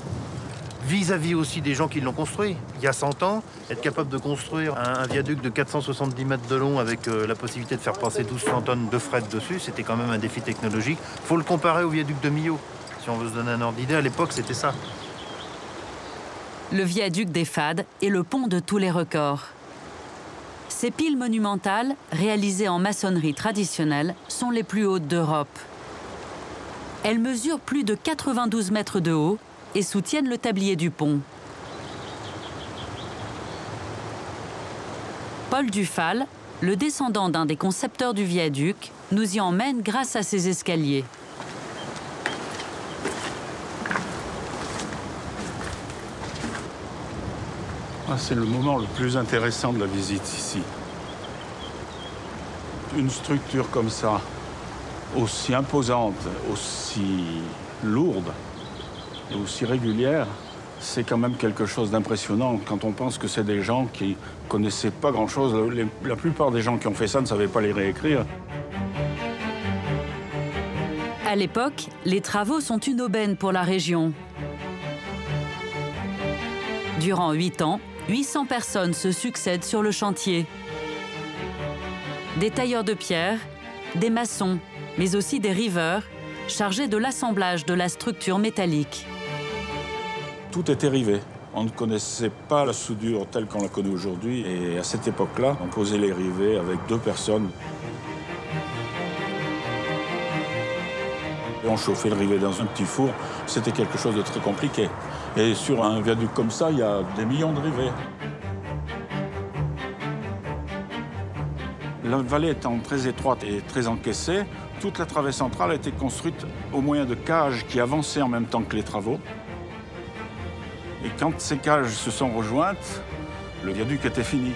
Vis-à-vis aussi des gens qui l'ont construit. Il y a 100 ans, être capable de construire un viaduc de 470 mètres de long avec la possibilité de faire passer 1200 tonnes de fret dessus, c'était quand même un défi technologique. Il faut le comparer au viaduc de Millau. Si on veut se donner un ordre d'idée, à l'époque, c'était ça. Le viaduc des Fades est le pont de tous les records. Ces piles monumentales, réalisées en maçonnerie traditionnelle, sont les plus hautes d'Europe. Elles mesurent plus de 92 mètres de haut et soutiennent le tablier du pont. Paul Dufal, le descendant d'un des concepteurs du viaduc, nous y emmène grâce à ses escaliers. C'est le moment le plus intéressant de la visite ici. Une structure comme ça, aussi imposante, aussi lourde et aussi régulière, c'est quand même quelque chose d'impressionnant quand on pense que c'est des gens qui connaissaient pas grand-chose. La plupart des gens qui ont fait ça ne savaient pas les réécrire. À l'époque, les travaux sont une aubaine pour la région. Durant 8 ans, 800 personnes se succèdent sur le chantier. Des tailleurs de pierre, des maçons, mais aussi des riveurs, chargés de l'assemblage de la structure métallique. Tout était rivé. On ne connaissait pas la soudure telle qu'on la connaît aujourd'hui. Et à cette époque-là, on posait les rivets avec 2 personnes. Et on chauffait le rivet dans un petit four. C'était quelque chose de très compliqué. Et sur un viaduc comme ça, il y a des millions de rivets. La vallée étant très étroite et très encaissée, toute la travée centrale a été construite au moyen de cages qui avançaient en même temps que les travaux. Et quand ces cages se sont rejointes, le viaduc était fini.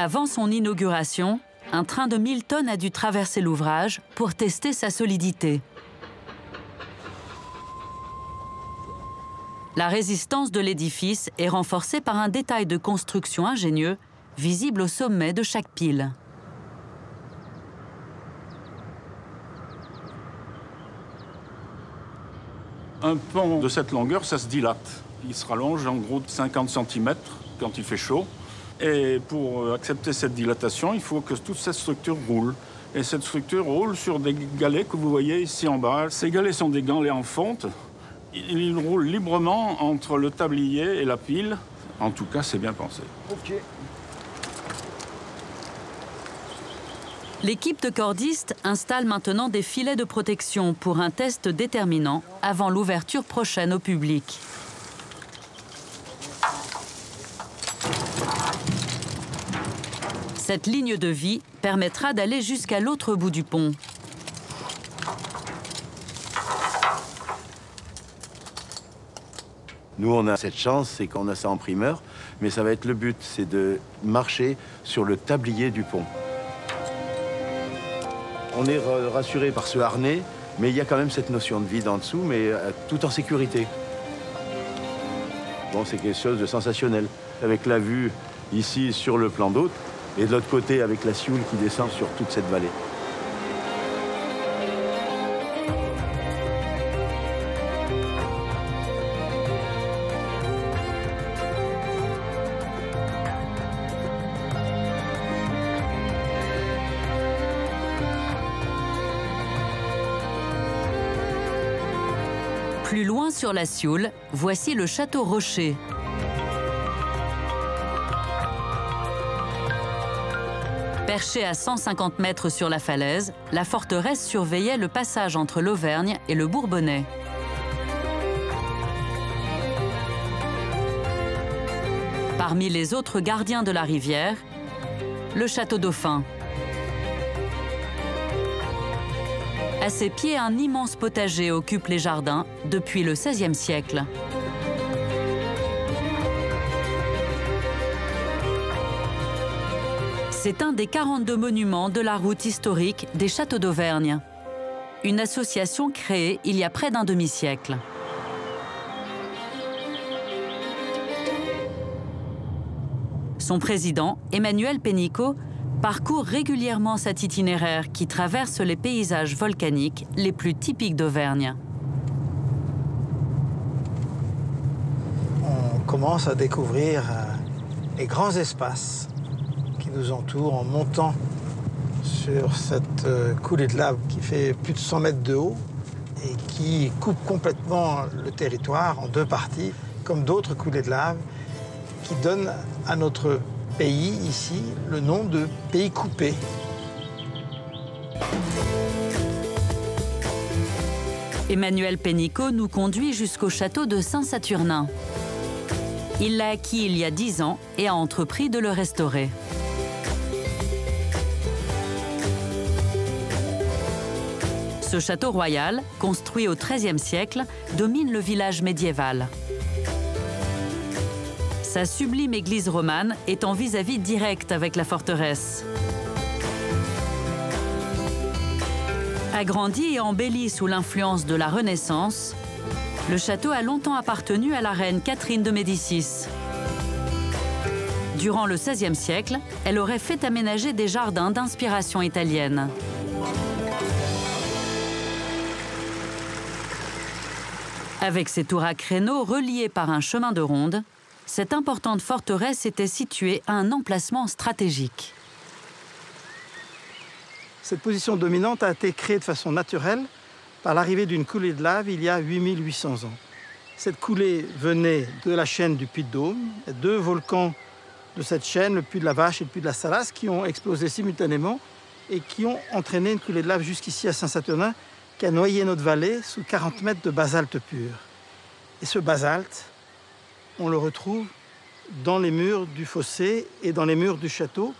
Avant son inauguration, un train de 1000 tonnes a dû traverser l'ouvrage pour tester sa solidité. La résistance de l'édifice est renforcée par un détail de construction ingénieux visible au sommet de chaque pile. Un pont de cette longueur, ça se dilate. Il se rallonge en gros de 50 cm quand il fait chaud. Et pour accepter cette dilatation, il faut que toute cette structure roule. Et cette structure roule sur des galets que vous voyez ici en bas. Ces galets sont des galets en fonte. Ils roulent librement entre le tablier et la pile. En tout cas, c'est bien pensé. Ok. L'équipe de cordistes installe maintenant des filets de protection pour un test déterminant avant l'ouverture prochaine au public. Cette ligne de vie permettra d'aller jusqu'à l'autre bout du pont. Nous, on a cette chance, c'est qu'on a ça en primeur, mais ça va être le but, c'est de marcher sur le tablier du pont. On est rassuré par ce harnais, mais il y a quand même cette notion de vide en dessous, mais tout en sécurité. Bon, c'est quelque chose de sensationnel. Avec la vue ici sur le plan d'eau, et de l'autre côté avec la Sioule qui descend sur toute cette vallée. Plus loin sur la Sioule, voici le château Rocher. Perchée à 150 mètres sur la falaise, la forteresse surveillait le passage entre l'Auvergne et le Bourbonnais. Parmi les autres gardiens de la rivière, le château Dauphin. À ses pieds, un immense potager occupe les jardins depuis le XVIe siècle. C'est un des 42 monuments de la route historique des châteaux d'Auvergne. Une association créée il y a près d'un demi-siècle. Son président, Emmanuel Pénicaud, parcourt régulièrement cet itinéraire qui traverse les paysages volcaniques les plus typiques d'Auvergne. On commence à découvrir les grands espaces qui nous entourent en montant sur cette coulée de lave qui fait plus de 100 mètres de haut et qui coupe complètement le territoire en deux parties, comme d'autres coulées de lave qui donnent à notre pays, ici, le nom de pays coupé. Emmanuel Pénicaud nous conduit jusqu'au château de Saint-Saturnin. Il l'a acquis il y a 10 ans et a entrepris de le restaurer. Ce château royal, construit au XIIIe siècle, domine le village médiéval. Sa sublime église romane est en vis-à-vis direct avec la forteresse. Agrandi et embelli sous l'influence de la Renaissance, le château a longtemps appartenu à la reine Catherine de Médicis. Durant le XVIe siècle, elle aurait fait aménager des jardins d'inspiration italienne. Avec ses tours à créneaux reliées par un chemin de ronde, cette importante forteresse était située à un emplacement stratégique. Cette position dominante a été créée de façon naturelle par l'arrivée d'une coulée de lave il y a 8800 ans. Cette coulée venait de la chaîne du Puy-de-Dôme, deux volcans de cette chaîne, le Puy de la Vache et le Puy de la Salace, qui ont explosé simultanément et qui ont entraîné une coulée de lave jusqu'ici à Saint-Saturnin, qui a noyé notre vallée sous 40 mètres de basalte pur. Et ce basalte, on le retrouve dans les murs du fossé et dans les murs du château,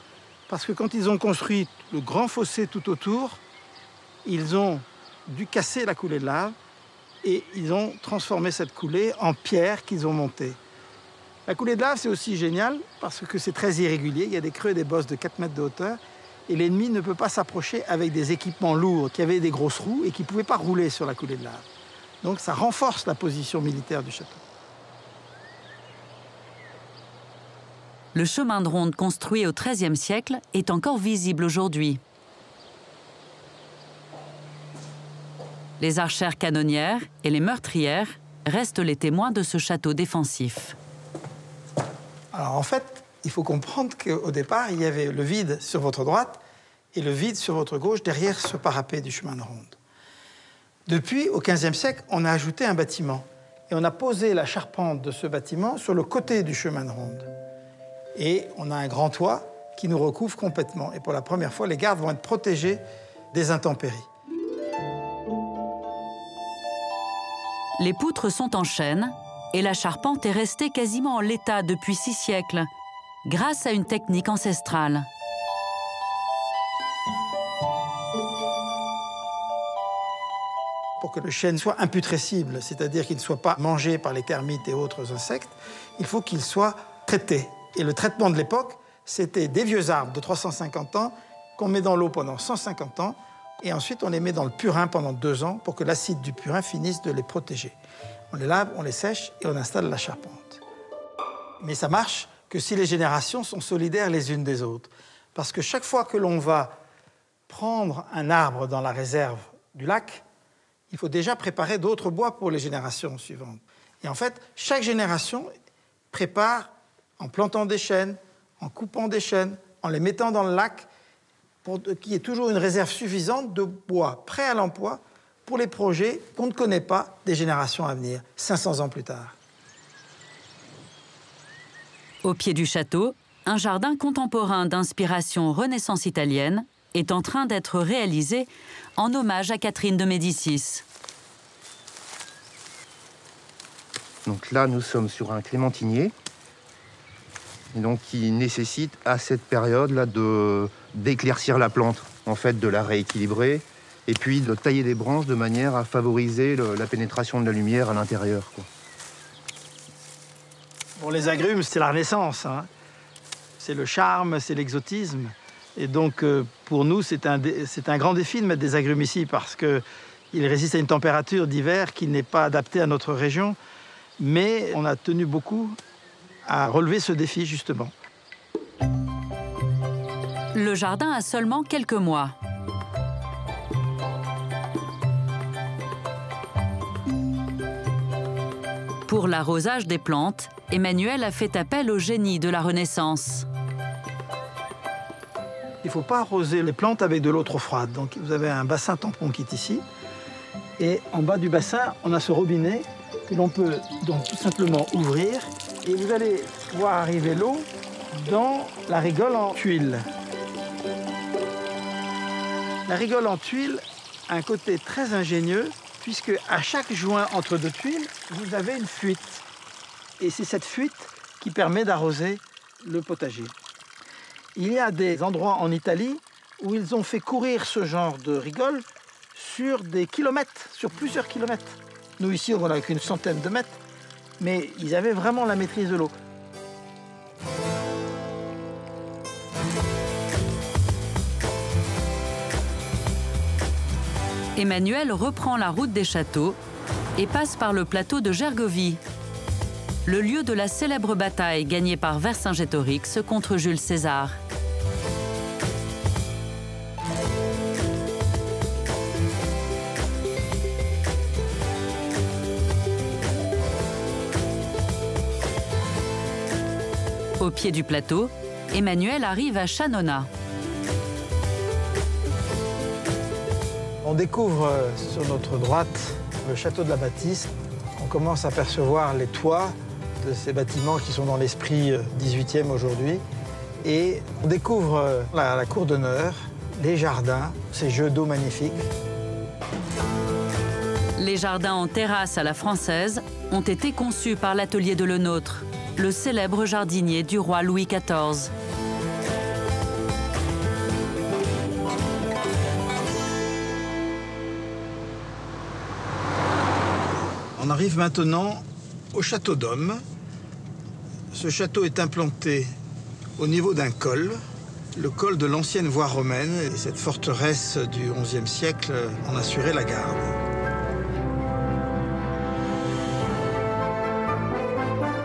parce que quand ils ont construit le grand fossé tout autour, ils ont dû casser la coulée de lave et ils ont transformé cette coulée en pierre qu'ils ont montée. La coulée de lave, c'est aussi génial parce que c'est très irrégulier. Il y a des creux et des bosses de 4 mètres de hauteur. Et l'ennemi ne peut pas s'approcher avec des équipements lourds qui avaient des grosses roues et qui ne pouvaient pas rouler sur la coulée de lave. Donc ça renforce la position militaire du château. Le chemin de ronde construit au XIIIe siècle est encore visible aujourd'hui. Les archères canonnières et les meurtrières restent les témoins de ce château défensif. Alors en fait, il faut comprendre qu'au départ, il y avait le vide sur votre droite et le vide sur votre gauche derrière ce parapet du chemin de ronde. Depuis, au XVe siècle, on a ajouté un bâtiment et on a posé la charpente de ce bâtiment sur le côté du chemin de ronde. Et on a un grand toit qui nous recouvre complètement. Et pour la première fois, les gardes vont être protégés des intempéries. Les poutres sont en chêne et la charpente est restée quasiment en l'état depuis 6 siècles, grâce à une technique ancestrale. Pour que le chêne soit imputrescible, c'est-à-dire qu'il ne soit pas mangé par les termites et autres insectes, il faut qu'il soit traité. Et le traitement de l'époque, c'était des vieux arbres de 350 ans qu'on met dans l'eau pendant 150 ans et ensuite on les met dans le purin pendant 2 ans pour que l'acide du purin finisse de les protéger. On les lave, on les sèche et on installe la charpente. Mais ça marche que si les générations sont solidaires les unes des autres. Parce que chaque fois que l'on va prendre un arbre dans la réserve du lac, il faut déjà préparer d'autres bois pour les générations suivantes. Et en fait, chaque génération prépare en plantant des chênes, en coupant des chênes, en les mettant dans le lac, pour qu'il y ait toujours une réserve suffisante de bois prêt à l'emploi pour les projets qu'on ne connaît pas des générations à venir, 500 ans plus tard. Au pied du château, un jardin contemporain d'inspiration Renaissance italienne est en train d'être réalisé en hommage à Catherine de Médicis. Donc là, nous sommes sur un clémentinier, et donc qui nécessite à cette période-là d'éclaircir la plante, en fait, de la rééquilibrer, et puis de tailler des branches de manière à favoriser la pénétration de la lumière à l'intérieur, quoi. Bon, les agrumes, c'est la Renaissance, hein. C'est le charme, c'est l'exotisme. Et donc, pour nous, c'est un grand défi de mettre des agrumes ici parce qu'ils résistent à une température d'hiver qui n'est pas adaptée à notre région. Mais on a tenu beaucoup à relever ce défi, justement. Le jardin a seulement quelques mois. Pour l'arrosage des plantes, Emmanuel a fait appel au génie de la Renaissance. Il ne faut pas arroser les plantes avec de l'eau trop froide. Donc vous avez un bassin tampon qui est ici. Et en bas du bassin, on a ce robinet que l'on peut donc tout simplement ouvrir. Et vous allez voir arriver l'eau dans la rigole en tuile. La rigole en tuile a un côté très ingénieux, puisque à chaque joint entre 2 tuiles, vous avez une fuite. Et c'est cette fuite qui permet d'arroser le potager. Il y a des endroits en Italie où ils ont fait courir ce genre de rigole sur des kilomètres, sur plusieurs kilomètres. Nous, ici, on n'a qu'une centaine de mètres, mais ils avaient vraiment la maîtrise de l'eau. Emmanuel reprend la route des châteaux et passe par le plateau de Gergovie, le lieu de la célèbre bataille gagnée par Vercingétorix contre Jules César. Au pied du plateau, Emmanuel arrive à Chanona. On découvre sur notre droite le château de la Bâtisse. On commence à percevoir les toits de ces bâtiments qui sont dans l'esprit 18e aujourd'hui. Et on découvre la cour d'honneur, les jardins, ces jeux d'eau magnifiques. Les jardins en terrasse à la française ont été conçus par l'atelier de Lenôtre, le célèbre jardinier du roi Louis XIV. On arrive maintenant au château d'Homme. Ce château est implanté au niveau d'un col, le col de l'ancienne voie romaine, et cette forteresse du XIe siècle en assurait la garde.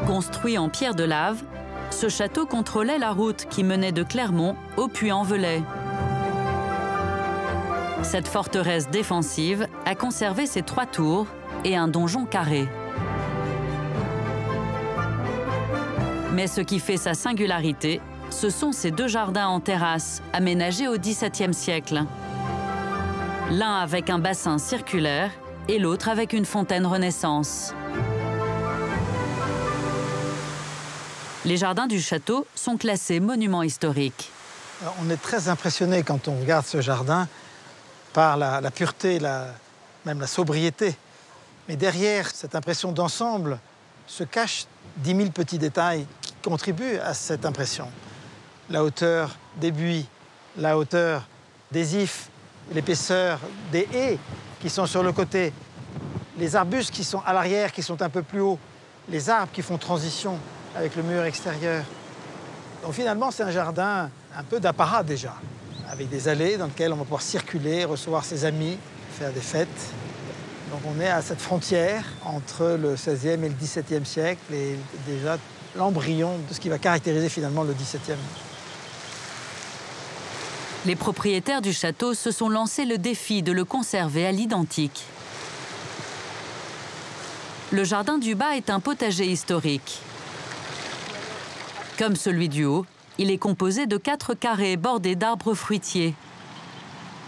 Construit en pierre de lave, ce château contrôlait la route qui menait de Clermont au Puy-en-Velay. Cette forteresse défensive a conservé ses 3 tours et un donjon carré. Mais ce qui fait sa singularité, ce sont ces 2 jardins en terrasse aménagés au XVIIe siècle. L'un avec un bassin circulaire et l'autre avec une fontaine Renaissance. Les jardins du château sont classés monuments historiques. Alors, on est très impressionné quand on regarde ce jardin par la pureté, même la sobriété. Mais derrière cette impression d'ensemble se cachent 10 000 petits détails qui contribuent à cette impression. La hauteur des buis, la hauteur des ifs, l'épaisseur des haies qui sont sur le côté, les arbustes qui sont à l'arrière, qui sont un peu plus hauts, les arbres qui font transition avec le mur extérieur. Donc finalement, c'est un jardin un peu d'apparat déjà, avec des allées dans lesquelles on va pouvoir circuler, recevoir ses amis, faire des fêtes. Donc on est à cette frontière entre le XVIe et le XVIIe siècle et déjà l'embryon de ce qui va caractériser finalement le XVIIe. Les propriétaires du château se sont lancés le défi de le conserver à l'identique. Le jardin du bas est un potager historique. Comme celui du haut, il est composé de 4 carrés bordés d'arbres fruitiers.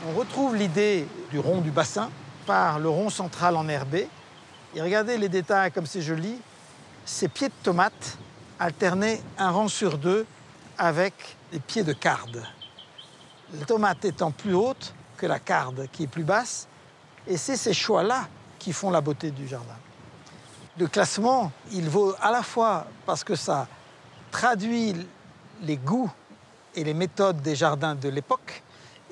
On retrouve l'idée du rond du bassin par le rond central enherbé. Et regardez les détails comme c'est joli. Ces pieds de tomates alternés un rang sur 2 avec des pieds de carde. La tomate étant plus haute que la carde qui est plus basse. Et c'est ces choix-là qui font la beauté du jardin. Le classement, il vaut à la fois parce que ça traduit les goûts et les méthodes des jardins de l'époque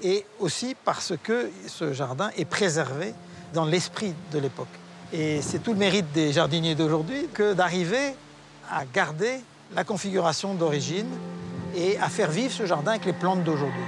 et aussi parce que ce jardin est préservé dans l'esprit de l'époque. Et c'est tout le mérite des jardiniers d'aujourd'hui que d'arriver à garder la configuration d'origine et à faire vivre ce jardin avec les plantes d'aujourd'hui.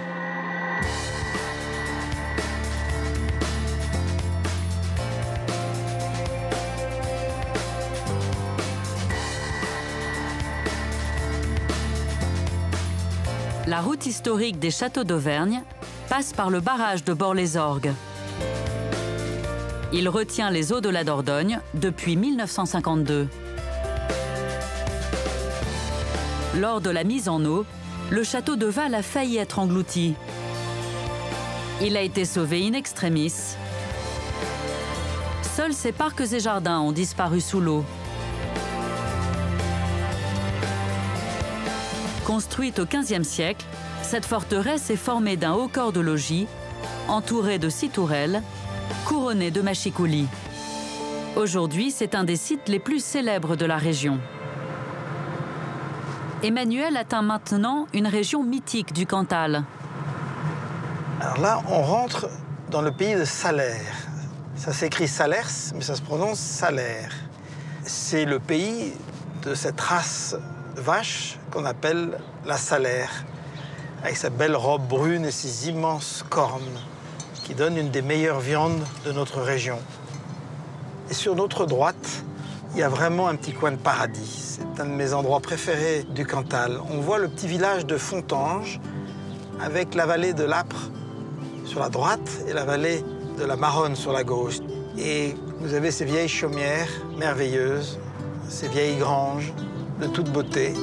La route historique des châteaux d'Auvergne passe par le barrage de Bort-les-Orgues. Il retient les eaux de la Dordogne depuis 1952. Lors de la mise en eau, le château de Val a failli être englouti. Il a été sauvé in extremis. Seuls ses parcs et jardins ont disparu sous l'eau. Construite au XVe siècle, cette forteresse est formée d'un haut corps de logis, entouré de 6 tourelles, couronné de mâchicoulis. Aujourd'hui, c'est un des sites les plus célèbres de la région. Emmanuel atteint maintenant une région mythique du Cantal. Alors là, on rentre dans le pays de Salers. Ça s'écrit Salers, mais ça se prononce Salaire. C'est le pays de cette race de vache qu'on appelle la Salaire, avec sa belle robe brune et ses immenses cornes, qui donnent une des meilleures viandes de notre région. Et sur notre droite, il y a vraiment un petit coin de paradis. C'est un de mes endroits préférés du Cantal. On voit le petit village de Fontanges, avec la vallée de l'Âpre sur la droite et la vallée de la Maronne sur la gauche. Et vous avez ces vieilles chaumières merveilleuses, ces vieilles granges de toute beauté.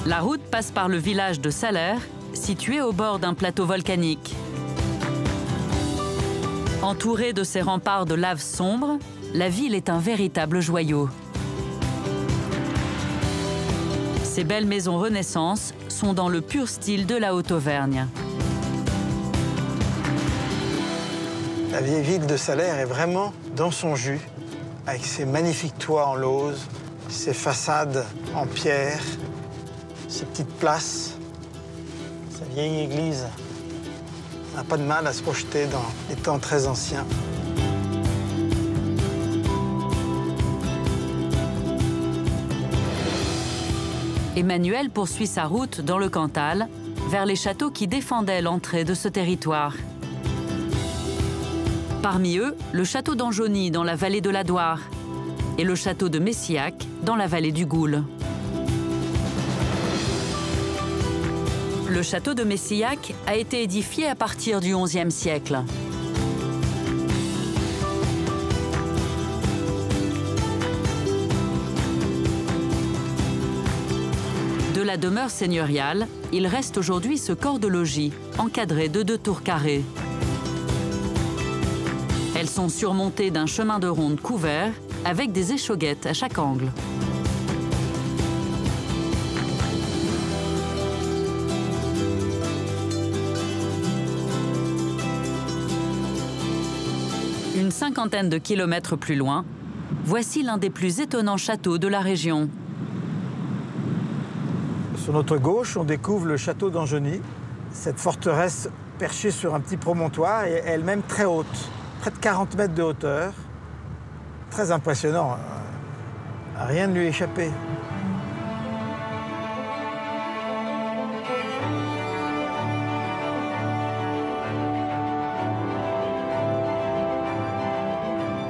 La route passe par le village de Salers, situé au bord d'un plateau volcanique. Entourée de ses remparts de lave sombre, la ville est un véritable joyau. Ces belles maisons Renaissance sont dans le pur style de la Haute-Auvergne. La vieille ville de Salers est vraiment dans son jus, avec ses magnifiques toits en lauze, ses façades en pierre, ses petites places, sa vieille église. On n'a pas de mal à se projeter dans les temps très anciens. Emmanuel poursuit sa route dans le Cantal, vers les châteaux qui défendaient l'entrée de ce territoire. Parmi eux, le château d'Anjony dans la vallée de la Doire et le château de Messillac dans la vallée du Goul. Le château de Messillac a été édifié à partir du XIe siècle. De la demeure seigneuriale, il reste aujourd'hui ce corps de logis, encadré de 2 tours carrées. Elles sont surmontées d'un chemin de ronde couvert, avec des échauguettes à chaque angle. Une cinquantaine de kilomètres plus loin, voici l'un des plus étonnants châteaux de la région. Sur notre gauche, on découvre le château d'Anjony, cette forteresse perchée sur un petit promontoire et elle-même très haute, près de 40 mètres de hauteur. Très impressionnant, rien ne lui échappait.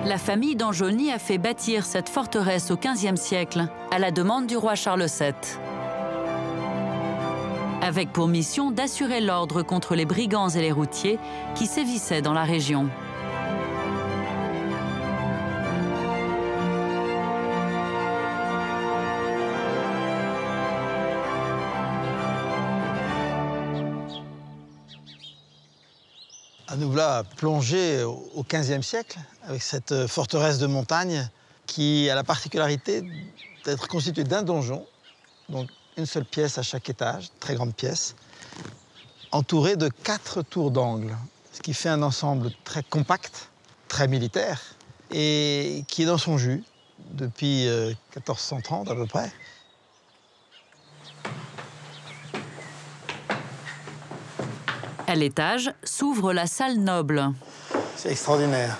La famille d'Anjony a fait bâtir cette forteresse au XVe siècle, à la demande du roi Charles VII. Avec pour mission d'assurer l'ordre contre les brigands et les routiers qui sévissaient dans la région. Nous voilà plongés au XVe siècle avec cette forteresse de montagne qui a la particularité d'être constituée d'un donjon, donc une seule pièce à chaque étage, très grande pièce, entourée de 4 tours d'angle, ce qui fait un ensemble très compact, très militaire, et qui est dans son jus depuis 1430 à peu près. À l'étage s'ouvre la salle noble. C'est extraordinaire.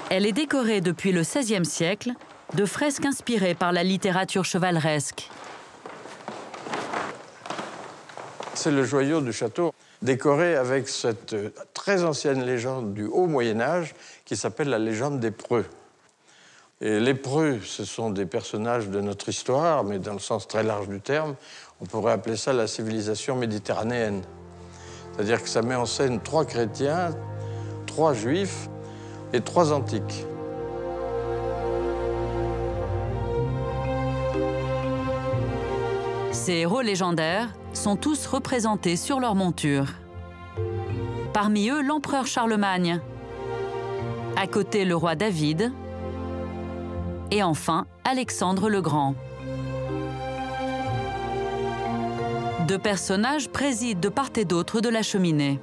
Elle est décorée depuis le XVIe siècle de fresques inspirées par la littérature chevaleresque. C'est le joyau du château, décoré avec cette très ancienne légende du haut Moyen-Âge qui s'appelle la légende des Preux. Et les Preux, ce sont des personnages de notre histoire, mais dans le sens très large du terme, on pourrait appeler ça la civilisation méditerranéenne. C'est-à-dire que ça met en scène 3 chrétiens, 3 juifs et 3 antiques. Ces héros légendaires sont tous représentés sur leur monture. Parmi eux, l'empereur Charlemagne. À côté, le roi David. Et enfin, Alexandre le Grand. 2 personnages président de part et d'autre de la cheminée.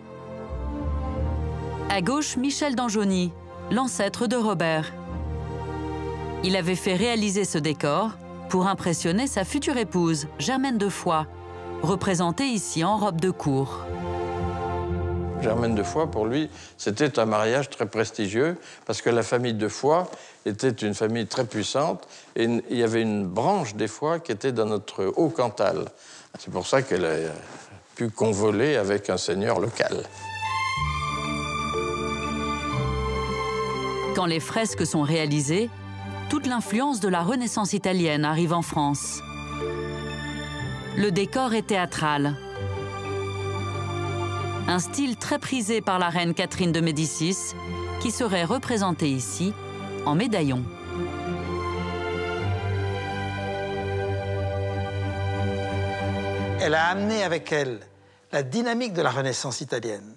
À gauche, Michel d'Anjony, l'ancêtre de Robert. Il avait fait réaliser ce décor pour impressionner sa future épouse, Germaine de Foix, représentée ici en robe de cour. Germaine de Foix, pour lui, c'était un mariage très prestigieux parce que la famille de Foix était une famille très puissante et il y avait une branche des Foix qui était dans notre Haut-Cantal. C'est pour ça qu'elle a pu convoler avec un seigneur local. Quand les fresques sont réalisées, toute l'influence de la Renaissance italienne arrive en France. Le décor est théâtral. Un style très prisé par la reine Catherine de Médicis, qui serait représentée ici en médaillon. Elle a amené avec elle la dynamique de la Renaissance italienne.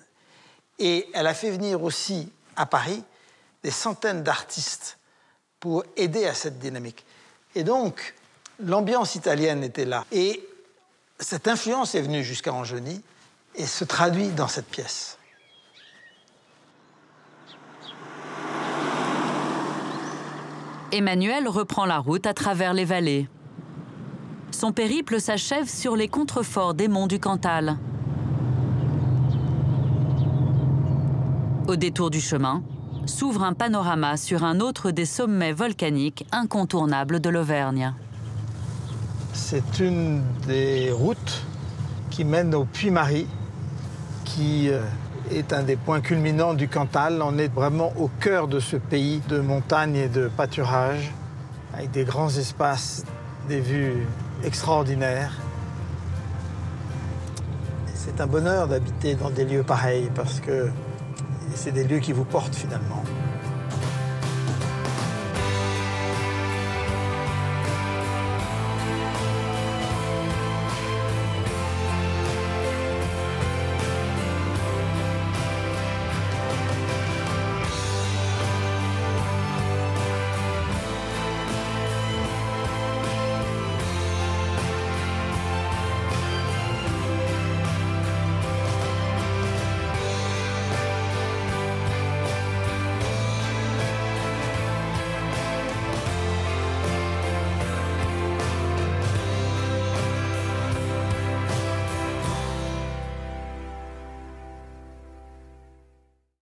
Et elle a fait venir aussi à Paris des centaines d'artistes pour aider à cette dynamique. Et donc, l'ambiance italienne était là. Et cette influence est venue jusqu'à Anjony et se traduit dans cette pièce. Emmanuel reprend la route à travers les vallées. Son périple s'achève sur les contreforts des monts du Cantal. Au détour du chemin, s'ouvre un panorama sur un autre des sommets volcaniques incontournables de l'Auvergne. C'est une des routes qui mène au Puy-Marie, qui est un des points culminants du Cantal. On est vraiment au cœur de ce pays de montagne et de pâturage, avec des grands espaces, des vues extraordinaires. C'est un bonheur d'habiter dans des lieux pareils parce que c'est des lieux qui vous portent finalement.